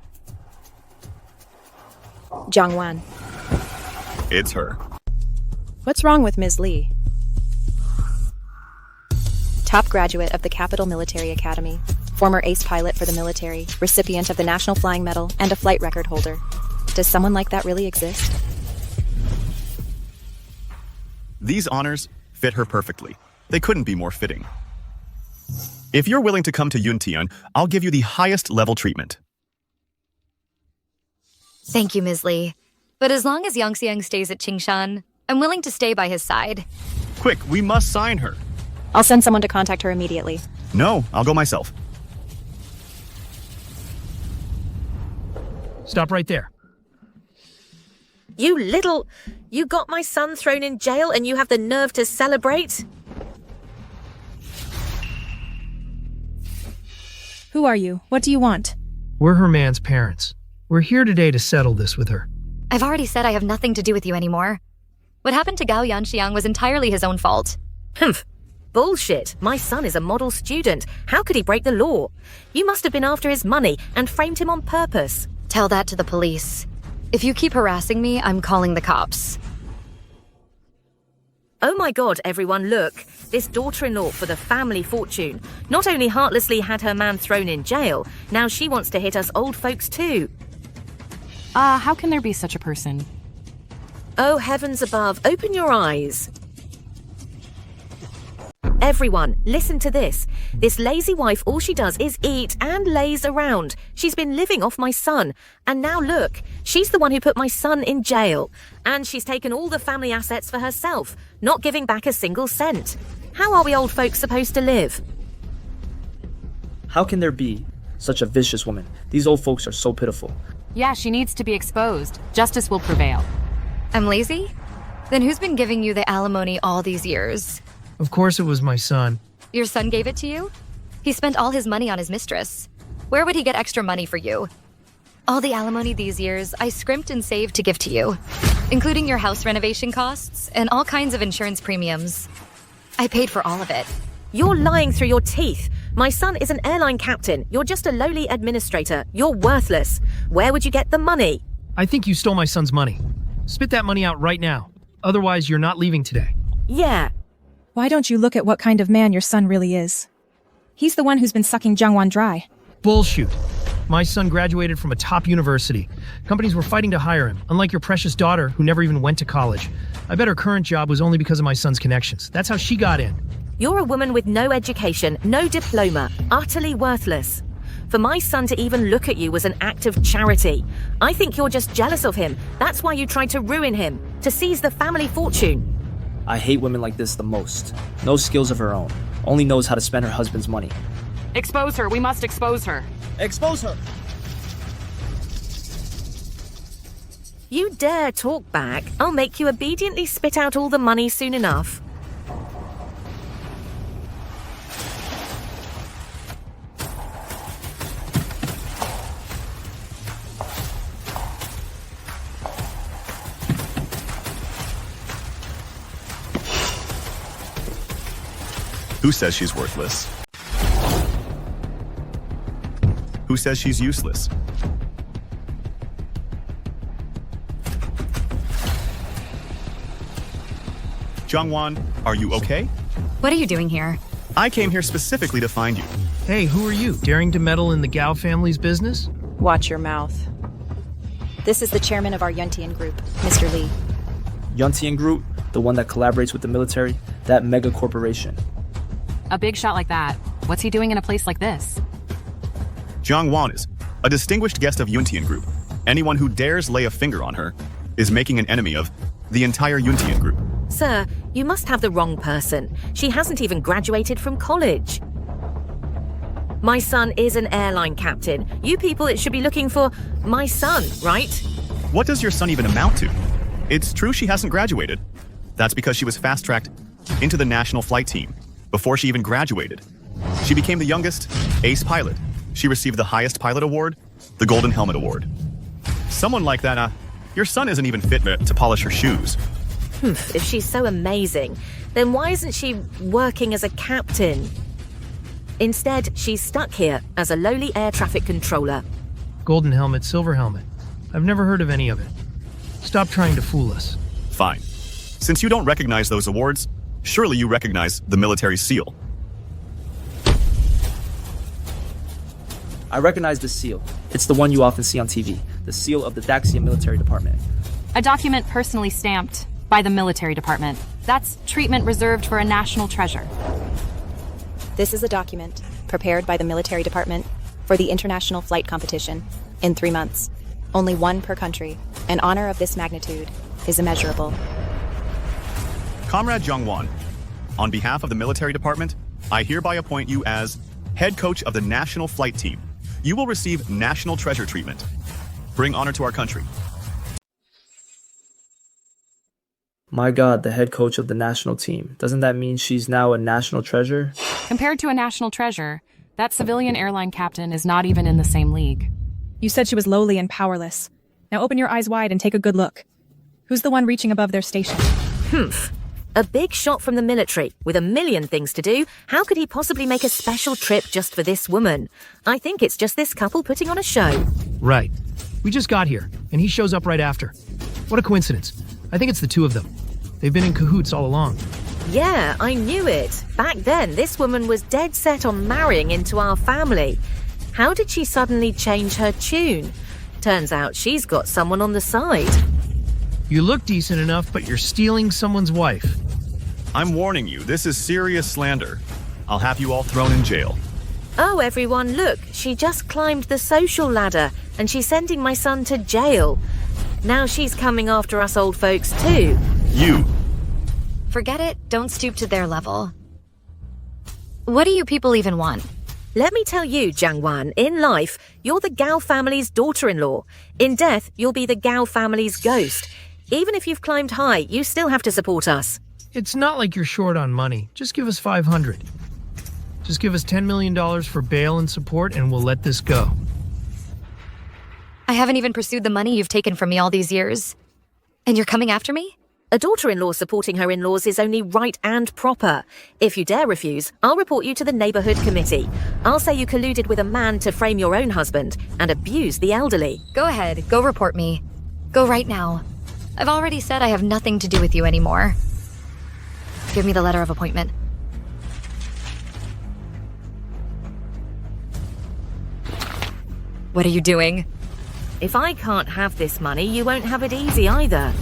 Jang Wan. It's her. What's wrong with Ms. Li? Top graduate of the Capital Military Academy, former ace pilot for the military, recipient of the National Flying Medal, and a flight record holder. Does someone like that really exist? These honors fit her perfectly. They couldn't be more fitting. If you're willing to come to Yuntian, I'll give you the highest level treatment. Thank you, Ms. Li. But as long as Yang Xiang stays at Qingshan, I'm willing to stay by his side. Quick, we must sign her. I'll send someone to contact her immediately. No, I'll go myself. Stop right there. You got my son thrown in jail and you have the nerve to celebrate? Who are you? What do you want? We're her man's parents. We're here today to settle this with her. I've already said I have nothing to do with you anymore. What happened to Gao Yanxiang was entirely his own fault. Bullshit. My son is a model student. How could he break the law? You must have been after his money and framed him on purpose. Tell that to the police. If you keep harassing me, I'm calling the cops. Oh my god, everyone, look. This daughter-in-law for the family fortune not only heartlessly had her man thrown in jail, now she wants to hit us old folks too. How can there be such a person? Oh, heavens above, open your eyes. Everyone, listen to this. This lazy wife, all she does is eat and lays around. She's been living off my son. And now look, she's the one who put my son in jail. And she's taken all the family assets for herself, not giving back a single cent. How are we old folks supposed to live? How can there be such a vicious woman? These old folks are so pitiful. Yeah, she needs to be exposed. Justice will prevail. I'm lazy? Then who's been giving you the alimony all these years? Of course it was my son. Your son gave it to you? He spent all his money on his mistress. Where would he get extra money for you? All the alimony these years, I scrimped and saved to give to you, including your house renovation costs and all kinds of insurance premiums. I paid for all of it. You're lying through your teeth. My son is an airline captain. You're just a lowly administrator. You're worthless. Where would you get the money? I think you stole my son's money. Spit that money out right now. Otherwise, you're not leaving today. Yeah. Why don't you look at what kind of man your son really is? He's the one who's been sucking Jang Wan dry. Bullshit. My son graduated from a top university. Companies were fighting to hire him, unlike your precious daughter, who never even went to college. I bet her current job was only because of my son's connections. That's how she got in. You're a woman with no education, no diploma, utterly worthless. For my son to even look at you was an act of charity. I think you're just jealous of him. That's why you tried to ruin him, to seize the family fortune. I hate women like this the most. No skills of her own. Only knows how to spend her husband's money. Expose her. We must expose her. Expose her! You dare talk back, I'll make you obediently spit out all the money soon enough. Who says she's worthless? Who says she's useless? Jang Wan, are you okay? What are you doing here? I came here specifically to find you. Hey, who are you? Daring to meddle in the Gao family's business? Watch your mouth. This is the chairman of our Yuntian group, Mr. Lee. Yuntian Group, the one that collaborates with the military, that mega corporation. A big shot like that. What's he doing in a place like this? Jang Wan is a distinguished guest of Yuntian Group. Anyone who dares lay a finger on her is making an enemy of the entire Yuntian Group. Sir, you must have the wrong person. She hasn't even graduated from college. My son is an airline captain. You people should be looking for my son, right? What does your son even amount to? It's true she hasn't graduated. That's because she was fast-tracked into the national flight team before she even graduated. She became the youngest ace pilot. She received the highest pilot award, the Golden Helmet Award. Someone like that, your son isn't even fit to polish her shoes. If she's so amazing, then why isn't she working as a captain? Instead, she's stuck here as a lowly air traffic controller. Golden helmet, silver helmet. I've never heard of any of it. Stop trying to fool us. Fine. Since you don't recognize those awards, surely you recognize the military seal. I recognize the seal. It's the one you often see on TV, the seal of the Daxian military department. A document personally stamped by the military department. That's treatment reserved for a national treasure. This is a document prepared by the military department for the international flight competition in 3 months. Only one per country. An honor of this magnitude is immeasurable. Comrade Jang Wan, on behalf of the military department, I hereby appoint you as head coach of the national flight team. You will receive national treasure treatment. Bring honor to our country. My God, the head coach of the national team. Doesn't that mean she's now a national treasure? Compared to a national treasure, that civilian airline captain is not even in the same league. You said she was lowly and powerless. Now open your eyes wide and take a good look. Who's the one reaching above their station? A big shot from the military, with a million things to do. How could he possibly make a special trip just for this woman? I think it's just this couple putting on a show. Right. We just got here, and he shows up right after. What a coincidence. I think it's the two of them. They've been in cahoots all along. Yeah, I knew it. Back then, this woman was dead set on marrying into our family. How did she suddenly change her tune? Turns out she's got someone on the side. You look decent enough, but you're stealing someone's wife. I'm warning you, this is serious slander. I'll have you all thrown in jail. Oh, everyone, look, she just climbed the social ladder, and she's sending my son to jail. Now she's coming after us old folks, too. You. Forget it, don't stoop to their level. What do you people even want? Let me tell you, Jang Wan, in life, you're the Gao family's daughter-in-law. In death, you'll be the Gao family's ghost. Even if you've climbed high, you still have to support us. It's not like you're short on money. Just give us $500. Just give us $10 million for bail and support, and we'll let this go. I haven't even pursued the money you've taken from me all these years. And you're coming after me? A daughter-in-law supporting her in-laws is only right and proper. If you dare refuse, I'll report you to the neighborhood committee. I'll say you colluded with a man to frame your own husband and abuse the elderly. Go ahead, go report me. Go right now. I've already said I have nothing to do with you anymore. Give me the letter of appointment. What are you doing? If I can't have this money, you won't have it easy either.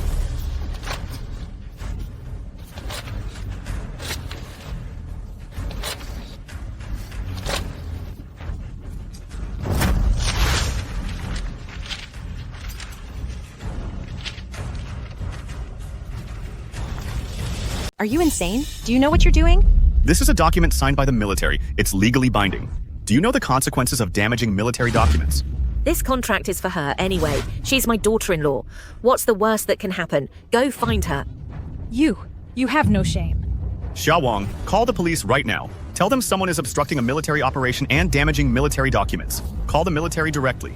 Are you insane? Do you know what you're doing? This is a document signed by the military. It's legally binding. Do you know the consequences of damaging military documents? This contract is for her anyway. She's my daughter-in-law. What's the worst that can happen? Go find her. You have no shame. Xia Wang, call the police right now. Tell them someone is obstructing a military operation and damaging military documents. Call the military directly.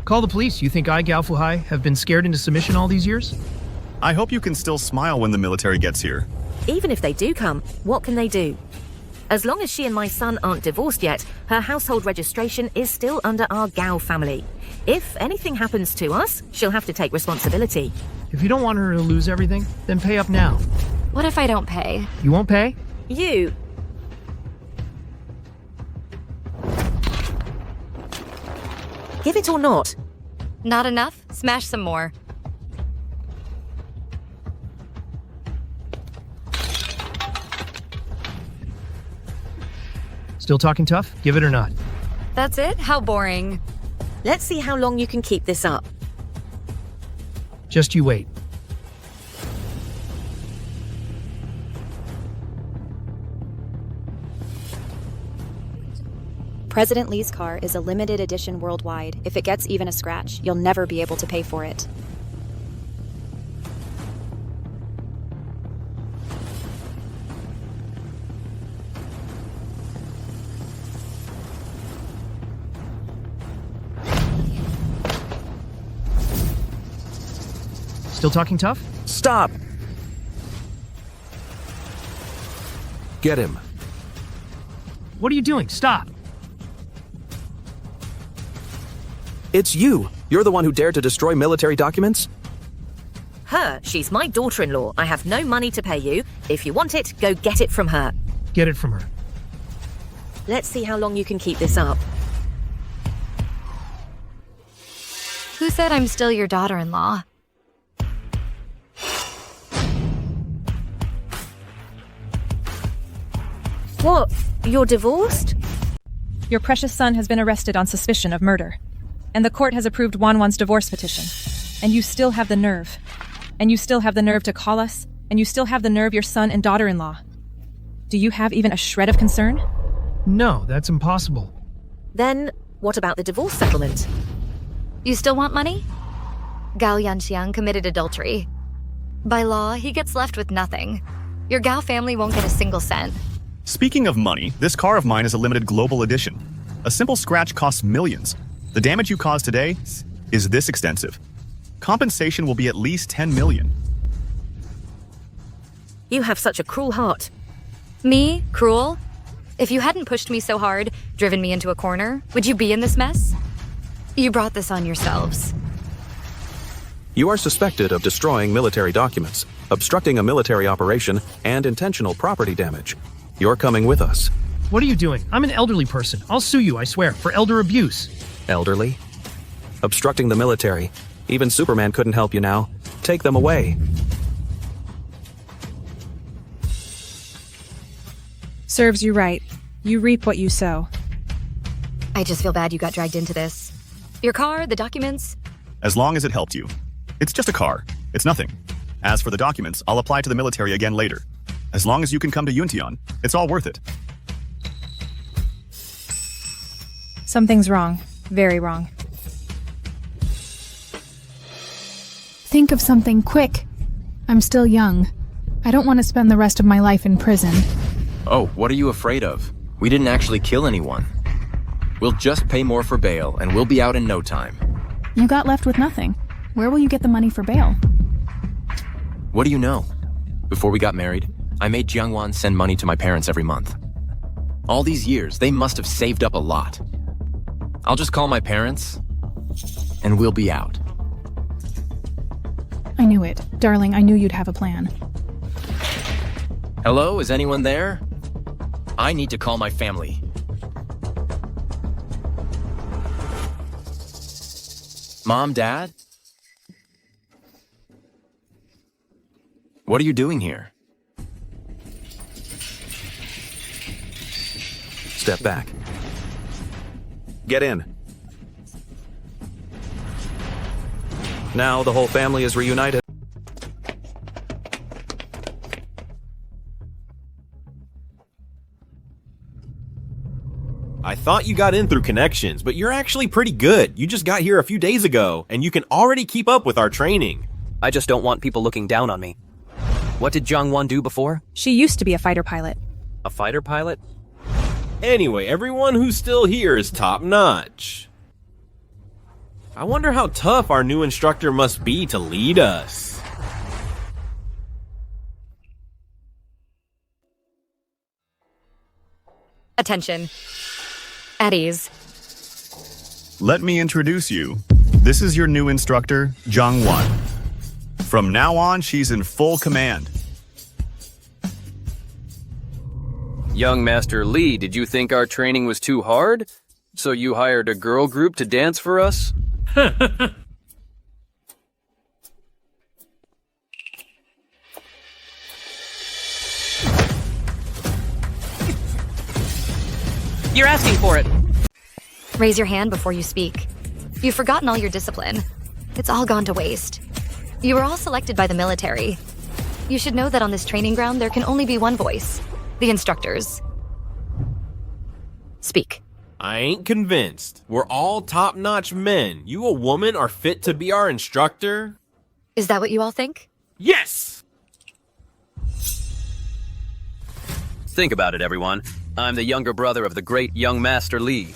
Call the police. You think I, Gao Fuhai, have been scared into submission all these years? I hope you can still smile when the military gets here. Even if they do come, what can they do? As long as she and my son aren't divorced yet, her household registration is still under our Gao family. If anything happens to us, she'll have to take responsibility. If you don't want her to lose everything, then pay up now. What if I don't pay? You won't pay? You. Give it or not? Not enough? Smash some more. Still talking tough? Give it or not? That's it? How boring. Let's see how long you can keep this up. Just you wait. President Lee's car is a limited edition worldwide. If it gets even a scratch, you'll never be able to pay for it. Still talking tough? Stop! Get him. What are you doing? Stop! It's you! You're the one who dared to destroy military documents? Her. She's my daughter-in-law. I have no money to pay you. If you want it, go get it from her. Get it from her. Let's see how long you can keep this up. Who said I'm still your daughter-in-law? What? You're divorced? Your precious son has been arrested on suspicion of murder. And the court has approved Wan's divorce petition. And you still have the nerve. And you still have the nerve to call us. And you still have the nerve your son and daughter-in-law. Do you have even a shred of concern? No, that's impossible. Then, what about the divorce settlement? You still want money? Gao Yanxiang committed adultery. By law, he gets left with nothing. Your Gao family won't get a single cent. Speaking of money, this car of mine is a limited global edition. A simple scratch costs millions. The damage you caused today is this extensive. Compensation will be at least 10 million. You have such a cruel heart. Me? Cruel? If you hadn't pushed me so hard, driven me into a corner, would you be in this mess? You brought this on yourselves. You are suspected of destroying military documents, obstructing a military operation, and intentional property damage. You're coming with us. What are you doing? I'm an elderly person. I'll sue you, I swear, for elder abuse. Elderly? Obstructing the military. Even Superman couldn't help you now. Take them away. Serves you right. You reap what you sow. I just feel bad you got dragged into this. Your car, the documents. As long as it helped you. It's just a car. It's nothing. As for the documents, I'll apply to the military again later. As long as you can come to Yuntian, it's all worth it. Something's wrong. Very wrong. Think of something quick. I'm still young. I don't want to spend the rest of my life in prison. Oh, what are you afraid of? We didn't actually kill anyone. We'll just pay more for bail, and we'll be out in no time. You got left with nothing. Where will you get the money for bail? What do you know? Before we got married, I made Jang Wan send money to my parents every month. All these years, they must have saved up a lot. I'll just call my parents, and we'll be out. I knew it. Darling, I knew you'd have a plan. Hello, is anyone there? I need to call my family. Mom, Dad? What are you doing here? Step back. Get in. Now the whole family is reunited. I thought you got in through connections, but you're actually pretty good. You just got here a few days ago, and you can already keep up with our training. I just don't want people looking down on me. What did Jang Wan do before? She used to be a fighter pilot. A fighter pilot? Anyway, everyone who's still here is top-notch. I wonder how tough our new instructor must be to lead us. Attention. At ease. Let me introduce you. This is your new instructor, Jang Wan. From now on, she's in full command. Young Master Lee, did you think our training was too hard? So you hired a girl group to dance for us? You're asking for it. Raise your hand before you speak. You've forgotten all your discipline. It's all gone to waste. You were all selected by the military. You should know that on this training ground there can only be one voice. The instructors. Speak. I ain't convinced. We're all top-notch men. You a woman are fit to be our instructor? Is that what you all think? Yes! Think about it, everyone. I'm the younger brother of the great young Master Lee.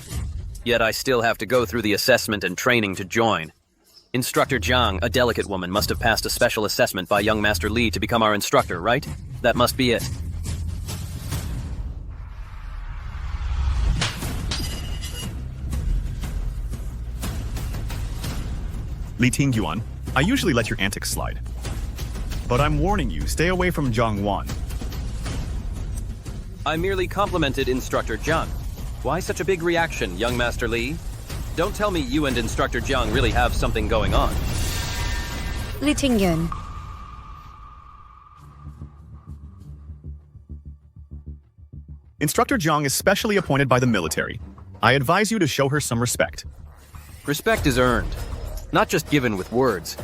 Yet I still have to go through the assessment and training to join. Instructor Zhang, a delicate woman, must have passed a special assessment by young Master Lee to become our instructor, right? That must be it. Li Tingyuan, I usually let your antics slide. But I'm warning you, stay away from Jang Wan. I merely complimented Instructor Zhang. Why such a big reaction, young Master Lee? Don't tell me you and Instructor Zhang really have something going on. Li Tingyuan. Instructor Zhang is specially appointed by the military. I advise you to show her some respect. Respect is earned, not just given with words.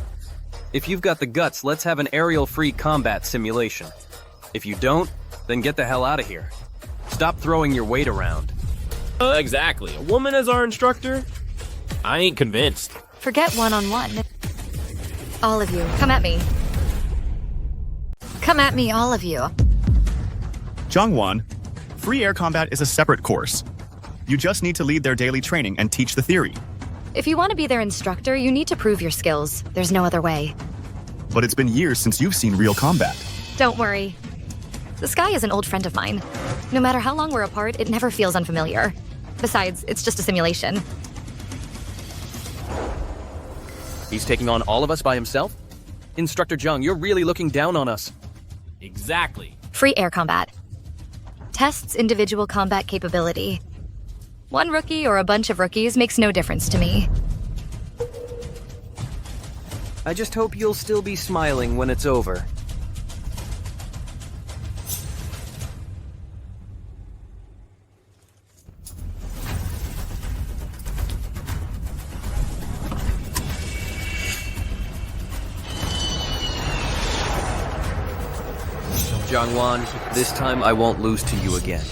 If you've got the guts, let's have an aerial-free combat simulation. If you don't, then get the hell out of here. Stop throwing your weight around. Exactly. A woman as our instructor? I ain't convinced. Forget one-on-one. All of you, come at me. Come at me, all of you. Jang Wan, free air combat is a separate course. You just need to lead their daily training and teach the theory. If you want to be their instructor, you need to prove your skills. There's no other way. But it's been years since you've seen real combat. Don't worry. The Sky is an old friend of mine. No matter how long we're apart, it never feels unfamiliar. Besides, it's just a simulation. He's taking on all of us by himself? Instructor Jung, you're really looking down on us. Exactly. Free air combat. Tests individual combat capability. One rookie or a bunch of rookies makes no difference to me. I just hope you'll still be smiling when it's over. Jang Wan, this time I won't lose to you again.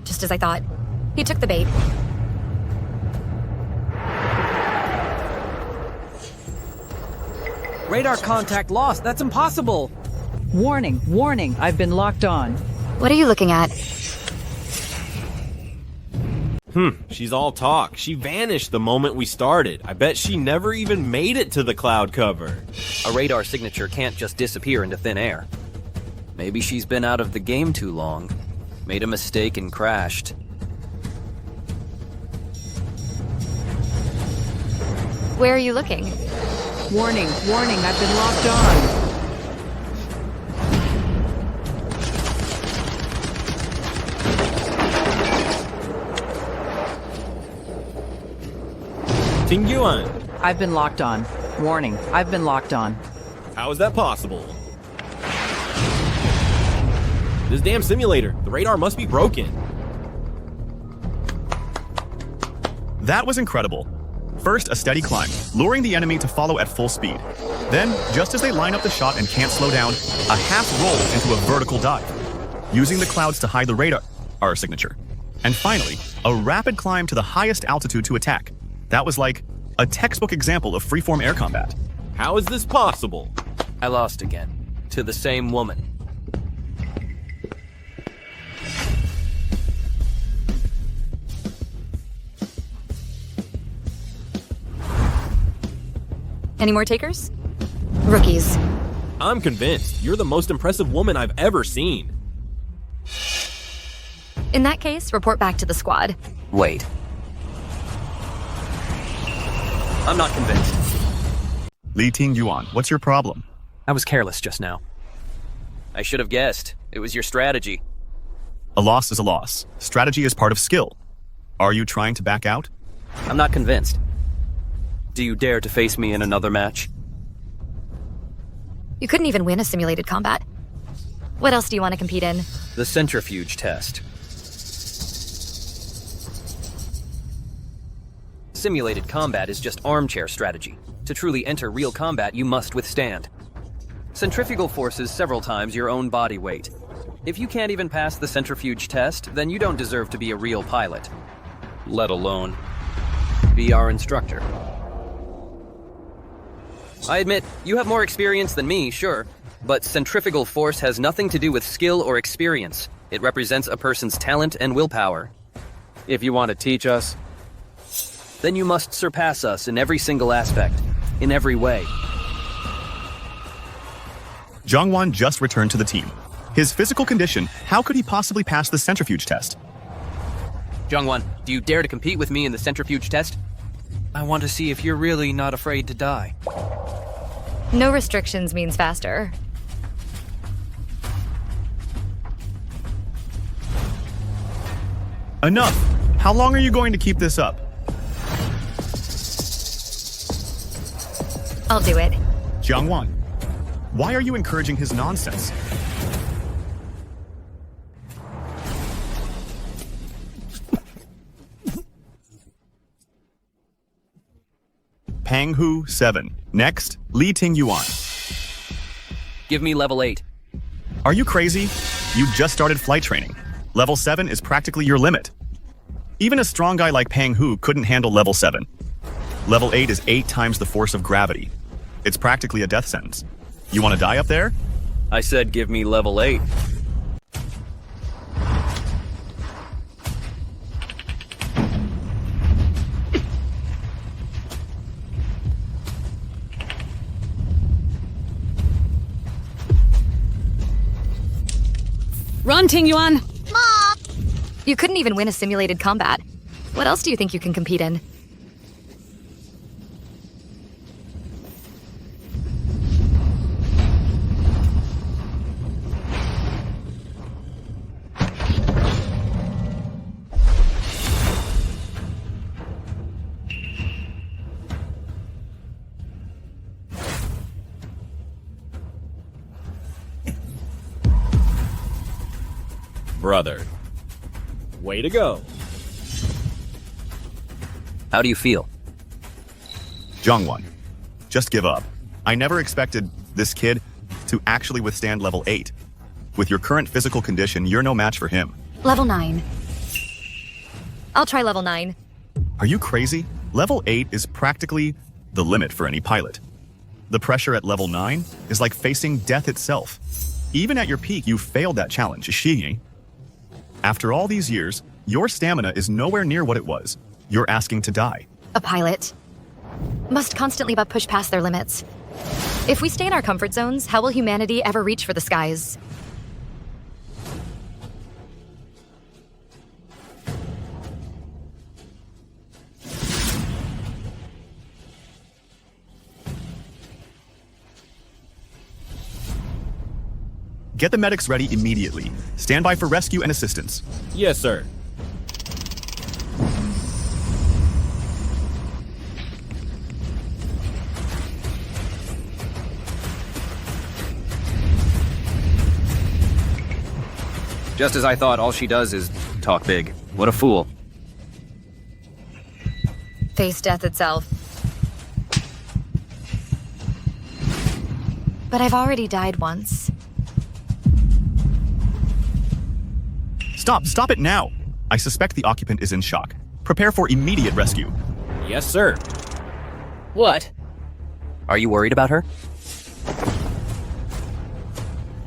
Just as I thought. He took the bait. Radar contact lost. That's impossible. Warning, warning. I've been locked on. What are you looking at? She's all talk. She vanished the moment we started. I bet she never even made it to the cloud cover. A radar signature can't just disappear into thin air. Maybe she's been out of the game too long, made a mistake and crashed. Where are you looking? Warning, warning. I've been locked on. Ting Yuan. I've been locked on. Warning, I've been locked on. How is that possible? This damn simulator. The radar must be broken. That was incredible. First, a steady climb, luring the enemy to follow at full speed. Then, just as they line up the shot and can't slow down, a half roll into a vertical dive, using the clouds to hide the radar signature. And finally, a rapid climb to the highest altitude to attack. That was like a textbook example of freeform air combat. How is this possible? I lost again. To the same woman. Any more takers? Rookies. I'm convinced. You're the most impressive woman I've ever seen. In that case, report back to the squad. Wait. I'm not convinced. Li Ting Yuan, what's your problem? I was careless just now. I should have guessed. It was your strategy. A loss is a loss. Strategy is part of skill. Are you trying to back out? I'm not convinced. Do you dare to face me in another match? You couldn't even win a simulated combat. What else do you want to compete in? The Centrifuge test. Simulated combat is just armchair strategy. To truly enter real combat, you must withstand centrifugal forces several times your own body weight. If you can't even pass the Centrifuge test, then you don't deserve to be a real pilot, let alone be our instructor. I admit, you have more experience than me, sure, but centrifugal force has nothing to do with skill or experience. It represents a person's talent and willpower. If you want to teach us, then you must surpass us in every single aspect, in every way. Jang Wan just returned to the team. His physical condition, how could he possibly pass the Centrifuge test? Jang Wan, do you dare to compete with me in the Centrifuge test? I want to see if you're really not afraid to die. No restrictions means faster. Enough! How long are you going to keep this up? I'll do it. Jang Wan, why are you encouraging his nonsense? Pang Hu 7. Next, Li Ting Yuan. Give me level 8. Are you crazy? You just started flight training. Level 7 is practically your limit. Even a strong guy like Pang Hu couldn't handle level 7. Level 8 is 8 times the force of gravity. It's practically a death sentence. You want to die up there? I said give me level 8. Run, Ting Yuan! Mom! You couldn't even win a simulated combat. What else do you think you can compete in? brother. Way to go. How do you feel? Jang Wan, just give up. I never expected this kid to actually withstand level 8. With your current physical condition, you're no match for him. Level 9. I'll try level 9. Are you crazy? Level 8 is practically the limit for any pilot. The pressure at level 9 is like facing death itself. Even at your peak, you failed that challenge, Shi. After all these years, your stamina is nowhere near what it was. You're asking to die. A pilot must constantly but push past their limits. If we stay in our comfort zones, how will humanity ever reach for the skies? Get the medics ready immediately. Stand by for rescue and assistance. Yes, sir. Just as I thought, all she does is talk big. What a fool. Face death itself. But I've already died once. Stop it now! I suspect the occupant is in shock. Prepare for immediate rescue. Yes, sir. What? Are you worried about her?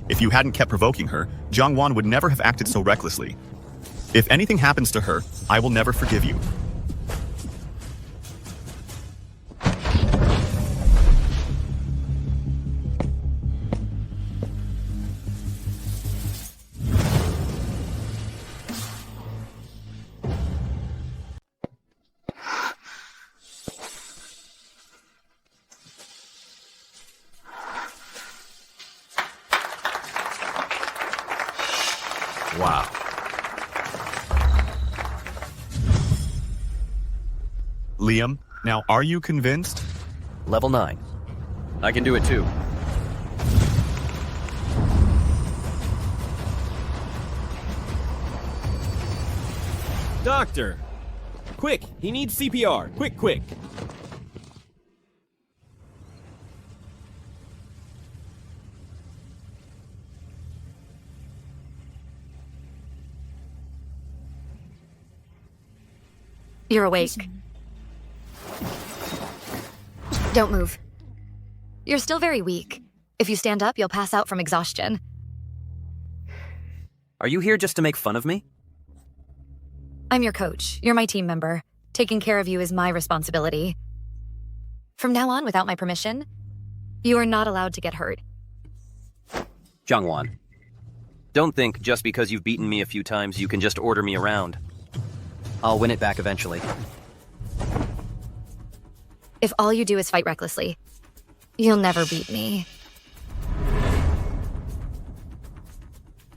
If you hadn't kept provoking her, Jang Wan would never have acted so recklessly. If anything happens to her, I will never forgive you. Wow. Liam, now are you convinced? Level 9. I can do it too. Doctor! Quick! He needs CPR! Quick! You're awake. Don't move. You're still very weak. If you stand up, you'll pass out from exhaustion. Are you here just to make fun of me? I'm your coach. You're my team member. Taking care of you is my responsibility. From now on, without my permission, you are not allowed to get hurt. Jang Wan, don't think just because you've beaten me a few times you can just order me around. I'll win it back eventually. If all you do is fight recklessly, you'll never beat me.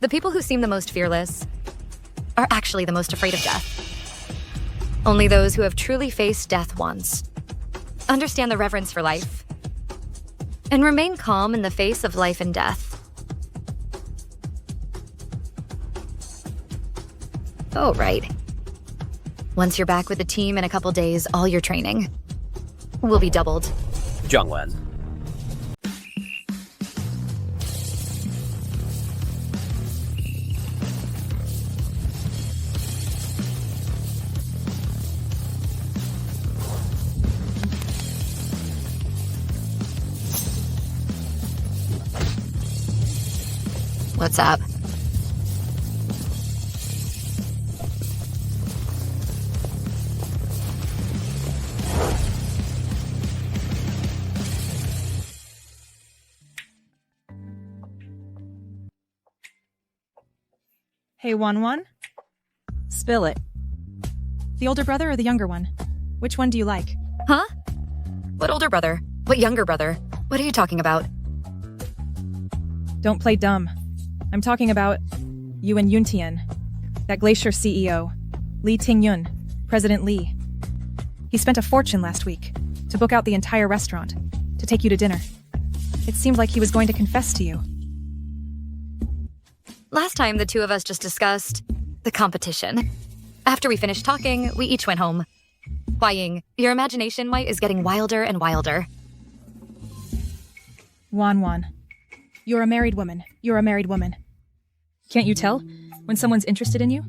The people who seem the most fearless are actually the most afraid of death. Only those who have truly faced death once understand the reverence for life and remain calm in the face of life and death. Oh, right. Once you're back with the team in a couple days, all your training will be doubled. Jang Wan. What's up? Hey, Wan. Spill it. The older brother or the younger one? Which one do you like? Huh? What older brother? What younger brother? What are you talking about? Don't play dumb. I'm talking about you and Yuntian, that Glacier CEO, Lee Ting-yun, President Lee. He spent a fortune last week to book out the entire restaurant, to take you to dinner. It seemed like he was going to confess to you. Last time, the two of us just discussed the competition. After we finished talking, we each went home. Huaying, your imagination, is getting wilder and wilder. Wan, you're a married woman. You're a married woman. Can't you tell when someone's interested in you?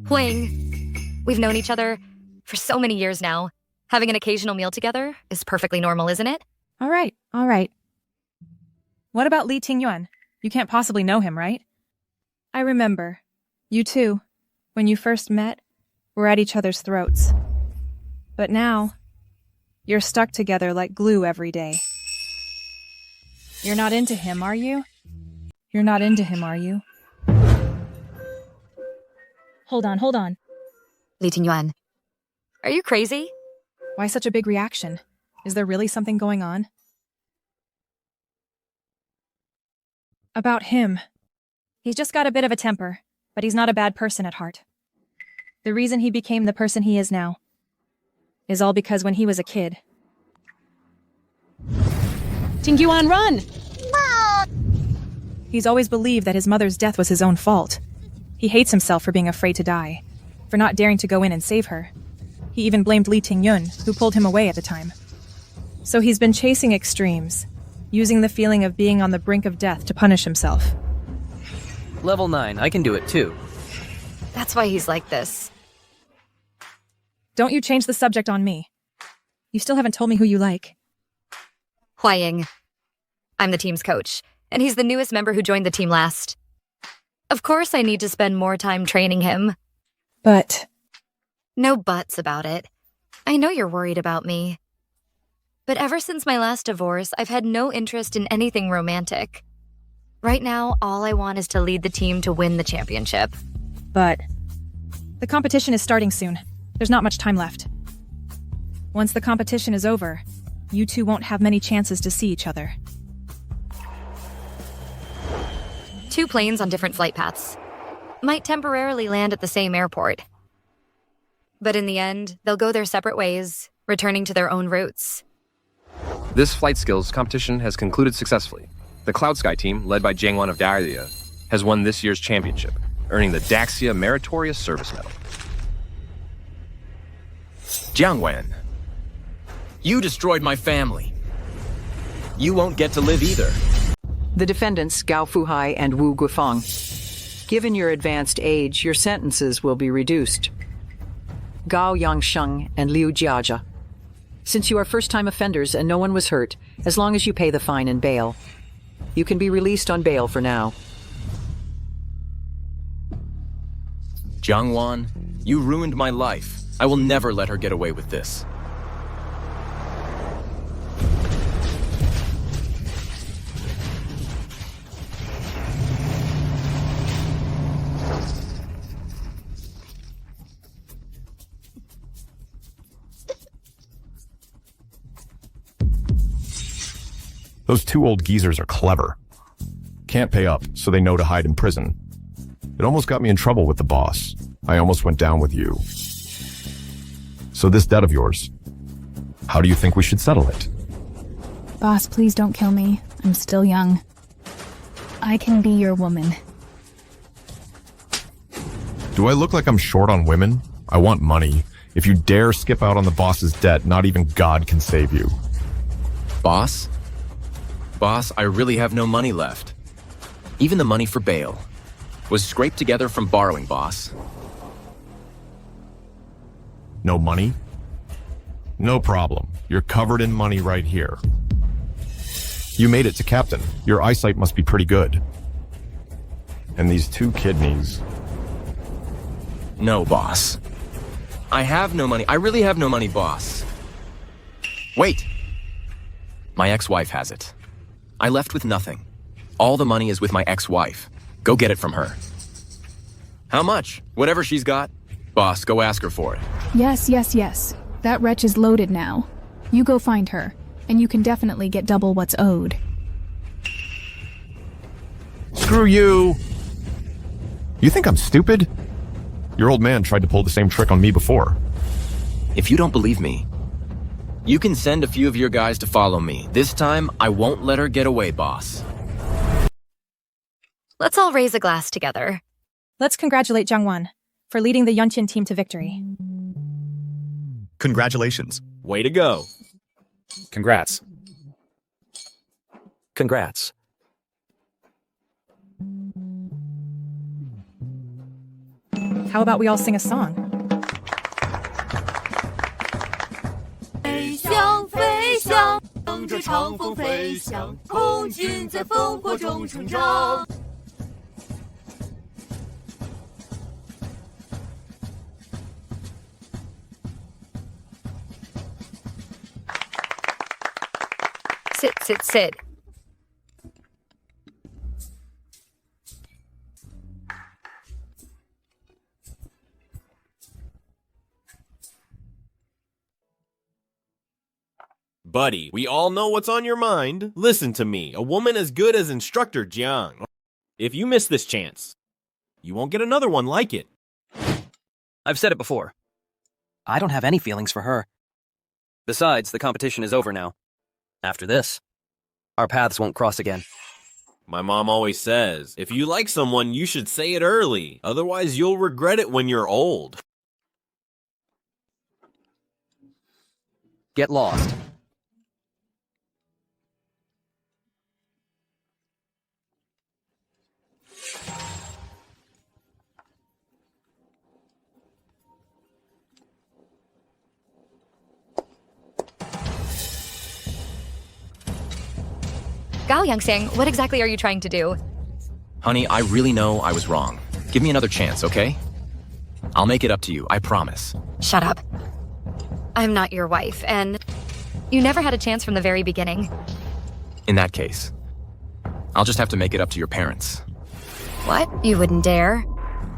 Huaying, we've known each other for so many years now. Having an occasional meal together is perfectly normal, isn't it? All right. What about Li Tingyuan? You can't possibly know him, right? I remember. You two, when you first met, were at each other's throats. But now, you're stuck together like glue every day. You're not into him, are you? You're not into him, are you? Hold on. Li Tingyuan, are you crazy? Why such a big reaction? Is there really something going on? About him. He's just got a bit of a temper, but he's not a bad person at heart. The reason he became the person he is now is all because when he was a kid... Tingyuan, run! He's always believed that his mother's death was his own fault. He hates himself for being afraid to die, for not daring to go in and save her. He even blamed Li Tingyun, who pulled him away at the time. So he's been chasing extremes, using the feeling of being on the brink of death to punish himself. Level 9, I can do it too. That's why he's like this. Don't you change the subject on me. You still haven't told me who you like. Huaying. I'm the team's coach, and he's the newest member who joined the team last. Of course I need to spend more time training him. But... No buts about it. I know you're worried about me. But ever since my last divorce, I've had no interest in anything romantic. Right now, all I want is to lead the team to win the championship. But... the competition is starting soon. There's not much time left. Once the competition is over, you two won't have many chances to see each other. 2 planes on different flight paths. Might temporarily land at the same airport. But in the end, they'll go their separate ways, returning to their own routes. This flight skills competition has concluded successfully. The Cloud Sky team, led by Jang Wan of Daxia, has won this year's championship, earning the Daxia Meritorious Service Medal. Jang Wan, you destroyed my family. You won't get to live either. The defendants, Gao Fuhai and Wu Guifang. Given your advanced age, your sentences will be reduced. Gao Yangsheng and Liu Jiajia. Since you are first-time offenders and no one was hurt, as long as you pay the fine and bail, you can be released on bail for now. Jang Wan, you ruined my life. I will never let her get away with this. Those 2 old geezers are clever. Can't pay up, so they know to hide in prison. It almost got me in trouble with the boss. I almost went down with you. So this debt of yours, how do you think we should settle it? Boss, please don't kill me. I'm still young. I can be your woman. Do I look like I'm short on women? I want money. If you dare skip out on the boss's debt, not even God can save you. Boss? Boss, I really have no money left. Even the money for bail was scraped together from borrowing, boss. No money? No problem. You're covered in money right here. You made it to captain. Your eyesight must be pretty good. And these 2 kidneys. No, boss. I have no money. I really have no money, boss. Wait. My ex-wife has it. I left with nothing. All the money is with my ex-wife. Go get it from her. How much? Whatever she's got. Boss, go ask her for it. Yes. That wretch is loaded now. You go find her, and you can definitely get double what's owed. Screw you! You think I'm stupid? Your old man tried to pull the same trick on me before. If you don't believe me, you can send a few of your guys to follow me. This time, I won't let her get away, boss. Let's all raise a glass together. Let's congratulate Jang Wan for leading the Yunqian team to victory. Congratulations. Way to go. Congrats. Congrats. How about we all sing a song? 飞翔，飞翔，乘着长风飞翔，空军在烽火中成长。Sit, sit, sit. Buddy, we all know what's on your mind. Listen to me, a woman as good as Instructor Jiang. If you miss this chance, you won't get another one like it. I've said it before. I don't have any feelings for her. Besides, the competition is over now. After this, our paths won't cross again. My mom always says, if you like someone, you should say it early. Otherwise, you'll regret it when you're old. Get lost. Gao Yangxiang, what exactly are you trying to do? Honey, I really know I was wrong. Give me another chance, okay? I'll make it up to you, I promise. Shut up. I'm not your wife, and you never had a chance from the very beginning. In that case, I'll just have to make it up to your parents. What? You wouldn't dare?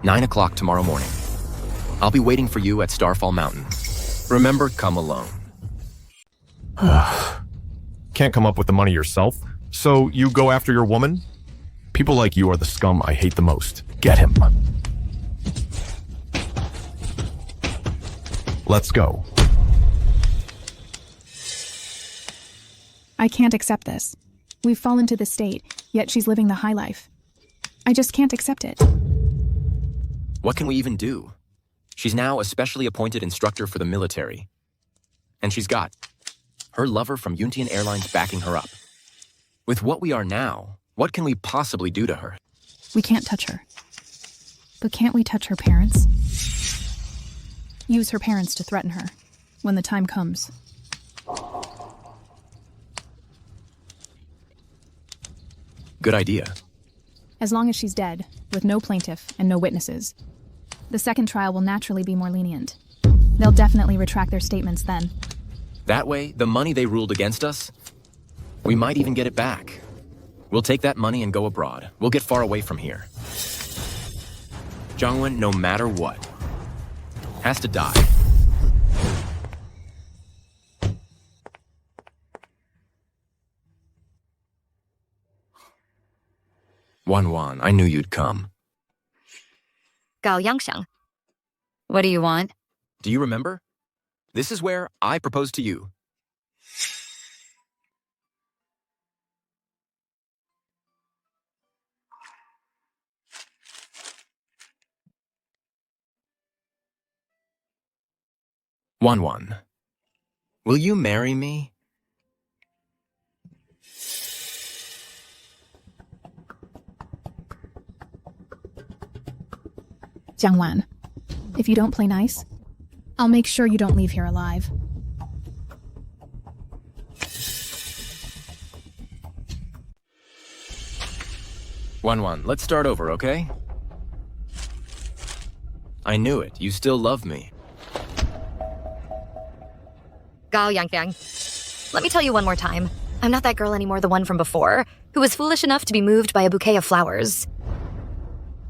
9 o'clock tomorrow morning. I'll be waiting for you at Starfall Mountain. Remember, come alone. Can't come up with the money yourself? So you go after your woman? People like you are the scum I hate the most. Get him. Let's go. I can't accept this. We've fallen to this state, yet she's living the high life. I just can't accept it. What can we even do? She's now a specially appointed instructor for the military. And she's got her lover from Yunqian Airlines backing her up. With what we are now, what can we possibly do to her? We can't touch her. But can't we touch her parents? Use her parents to threaten her when the time comes. Good idea. As long as she's dead, with no plaintiff and no witnesses, the second trial will naturally be more lenient. They'll definitely retract their statements then. That way, the money they ruled against us, we might even get it back. We'll take that money and go abroad. We'll get far away from here. Jang Wan, no matter what, has to die. Wan, I knew you'd come. Gao Yangxiang. What do you want? Do you remember? This is where I proposed to you. Wan, will you marry me? Jang Wan, if you don't play nice, I'll make sure you don't leave here alive. Wan, let's start over, okay? I knew it. You still love me. Gao Yangxiang. Let me tell you one more time. I'm not that girl anymore, the one from before, who was foolish enough to be moved by a bouquet of flowers.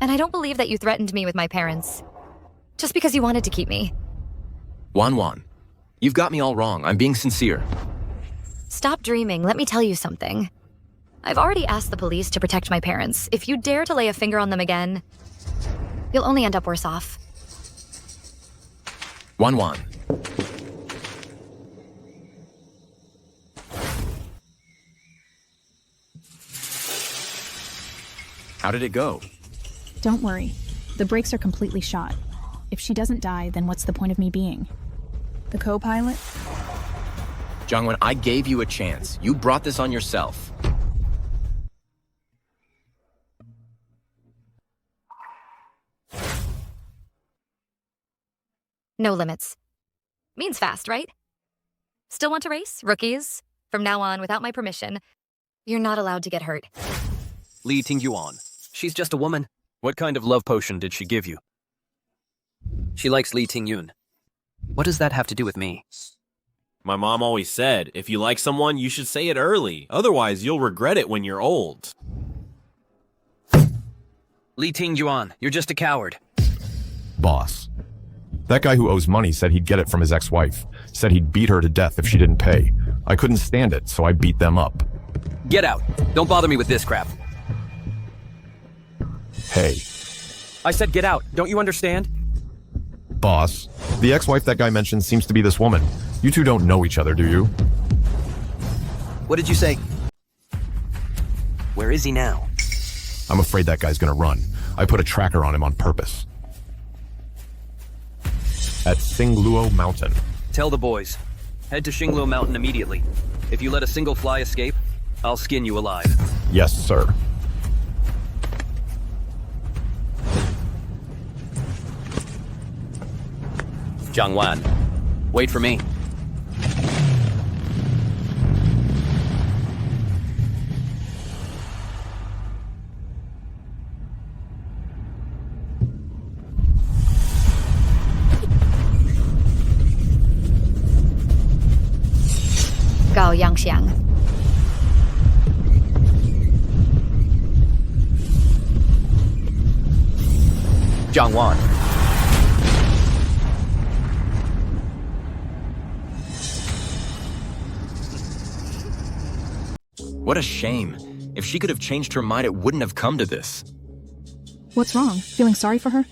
And I don't believe that you threatened me with my parents. Just because you wanted to keep me. Wan, you've got me all wrong. I'm being sincere. Stop dreaming. Let me tell you something. I've already asked the police to protect my parents. If you dare to lay a finger on them again, you'll only end up worse off. Wan. How did it go? Don't worry. The brakes are completely shot. If she doesn't die, then what's the point of me being? The co-pilot? Jang Wan, I gave you a chance. You brought this on yourself. No limits. Means fast, right? Still want to race, rookies? From now on, without my permission, you're not allowed to get hurt. Li Tingyuan. She's just a woman. What kind of love potion did she give you? She likes Li Tingyun. What does that have to do with me? My mom always said, if you like someone, you should say it early. Otherwise, you'll regret it when you're old. Li Tingyuan, you're just a coward. Boss. That guy who owes money said he'd get it from his ex-wife. Said he'd beat her to death if she didn't pay. I couldn't stand it, so I beat them up. Get out. Don't bother me with this crap. Hey. I said get out. Don't you understand? Boss. The ex-wife that guy mentioned seems to be this woman. You two don't know each other, do you? What did you say? Where is he now? I'm afraid that guy's gonna run. I put a tracker on him on purpose. At Xingluo Mountain. Tell the boys. Head to Xingluo Mountain immediately. If you let a single fly escape, I'll skin you alive. Yes, sir. Jang Wan, wait for me. Gao Yangxiang. Jang Wan. What a shame. If she could have changed her mind, it wouldn't have come to this. What's wrong? Feeling sorry for her?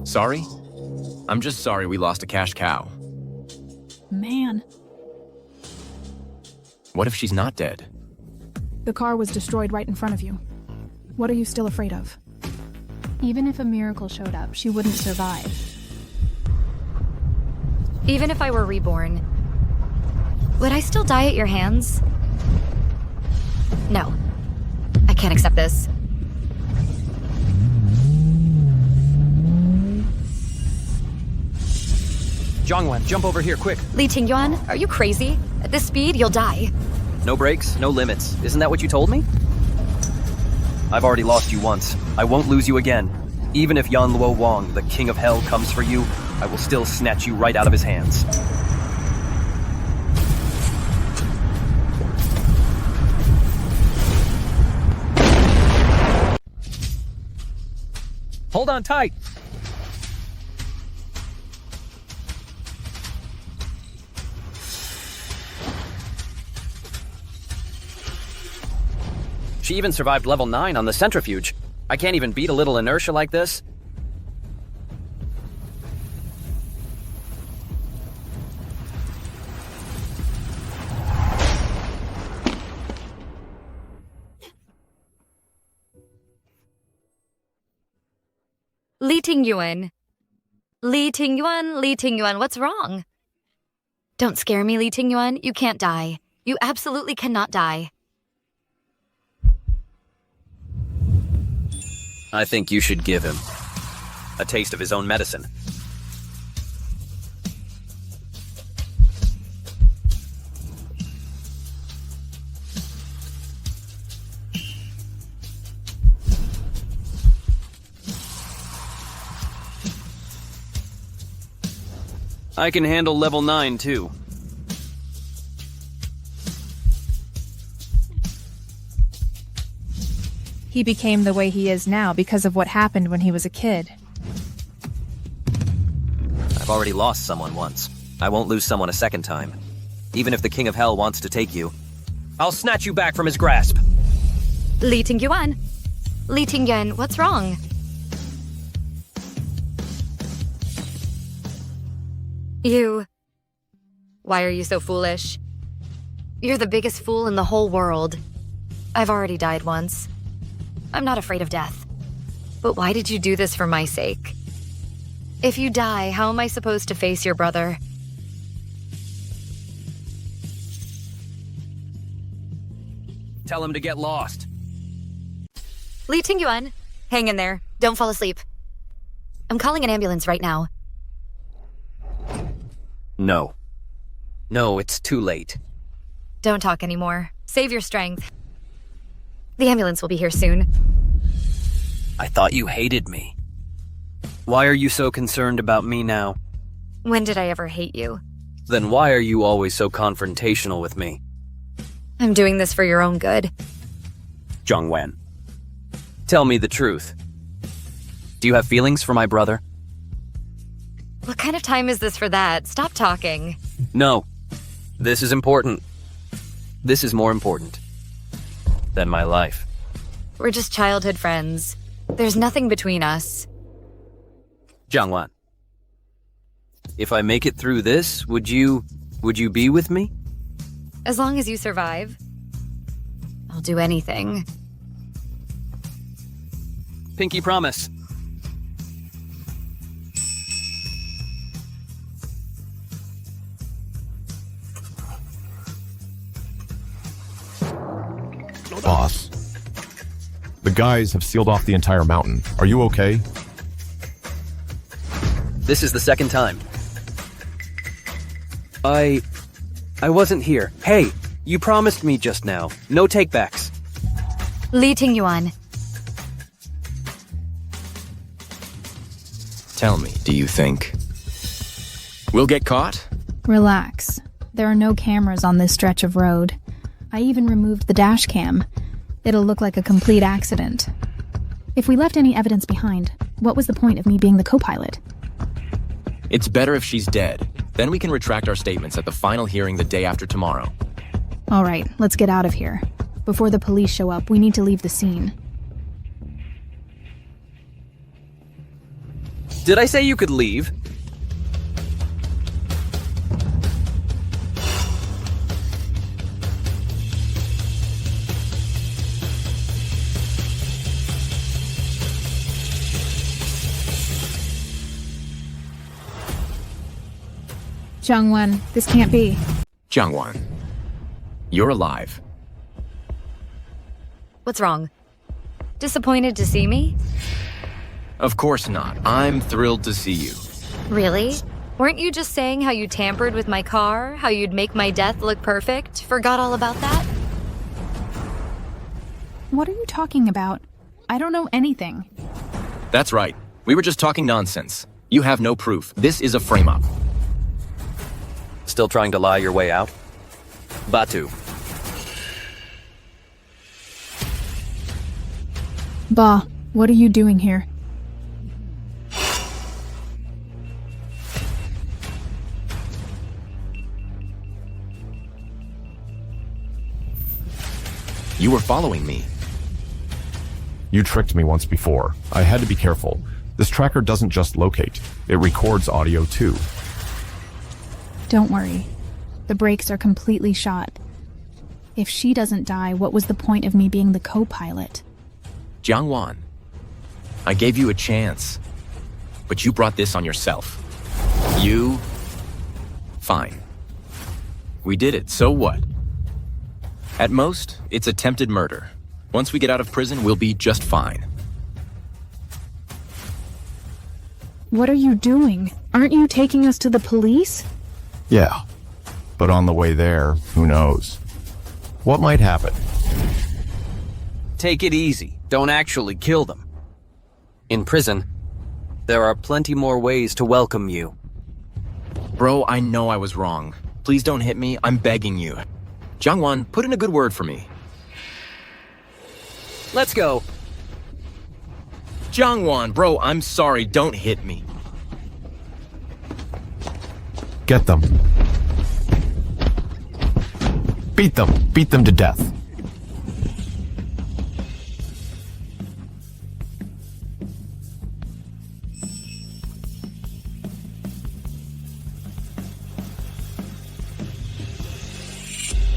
Sorry? I'm just sorry we lost a cash cow. Man. What if she's not dead? The car was destroyed right in front of you. What are you still afraid of? Even if a miracle showed up, she wouldn't survive. Even if I were reborn, would I still die at your hands? No. I can't accept this. Jang Wan, jump over here, quick. Li Tingyuan, are you crazy? At this speed, you'll die. No brakes, no limits. Isn't that what you told me? I've already lost you once. I won't lose you again. Even if Yan Luo Wang, the king of hell, comes for you, I will still snatch you right out of his hands. Hold on tight. She even survived level 9 on the Centrifuge. I can't even beat a little inertia like this. Li Tingyuan. Li Tingyuan, Li Tingyuan, what's wrong? Don't scare me, Li Tingyuan. You can't die. You absolutely cannot die. I think you should give him a taste of his own medicine. I can handle level 9 too. He became the way he is now because of what happened when he was a kid. I've already lost someone once. I won't lose someone a second time. Even if the King of Hell wants to take you, I'll snatch you back from his grasp. Li Tingyuan. Li Tingyuan, what's wrong? You... Why are you so foolish? You're the biggest fool in the whole world. I've already died once. I'm not afraid of death. But why did you do this for my sake? If you die, how am I supposed to face your brother? Tell him to get lost. Li Tingyuan, hang in there. Don't fall asleep. I'm calling an ambulance right now. No. No, it's too late. Don't talk anymore. Save your strength. The ambulance will be here soon. I thought you hated me. Why are you so concerned about me now? When did I ever hate you? Then why are you always so confrontational with me? I'm doing this for your own good. Jang Wan, tell me the truth. Do you have feelings for my brother? What kind of time is this for that? Stop talking. No. This is important. This is more important than my life. We're just childhood friends. There's nothing between us. Jang Wan, if I make it through this, would you be with me? As long as you survive, I'll do anything. Pinky promise. Boss, the guys have sealed off the entire mountain. Are you okay? This is the second time. I wasn't here. Hey, you promised me just now. No takebacks. Li Tingyuan. Tell me, do you think we'll get caught? Relax. There are no cameras on this stretch of road. I even removed the dash cam. It'll look like a complete accident. If we left any evidence behind, what was the point of me being the co-pilot? It's better if she's dead. Then we can retract our statements at the final hearing the day after tomorrow. All right, let's get out of here. Before the police show up, we need to leave the scene. Did I say you could leave? Jang Wan, this can't be. Jang Wan, you're alive. What's wrong? Disappointed to see me? Of course not. I'm thrilled to see you. Really? Weren't you just saying how you tampered with my car? How you'd make my death look perfect? Forgot all about that? What are you talking about? I don't know anything. That's right. We were just talking nonsense. You have no proof. This is a frame-up. Still trying to lie your way out? Batu. Ba, what are you doing here? You were following me. You tricked me once before. I had to be careful. This tracker doesn't just locate, it records audio too. Don't worry. The brakes are completely shot. If she doesn't die, what was the point of me being the co-pilot? Jang Wan, I gave you a chance, but you brought this on yourself. You... Fine. We did it, so what? At most, it's attempted murder. Once we get out of prison, we'll be just fine. What are you doing? Aren't you taking us to the police? Yeah, but on the way there, who knows? What might happen? Take it easy. Don't actually kill them. In prison, there are plenty more ways to welcome you. Bro, I know I was wrong. Please don't hit me, I'm begging you. Jang Wan, put in a good word for me. Let's go. Jang Wan, bro, I'm sorry, don't hit me. Get them. Beat them to death.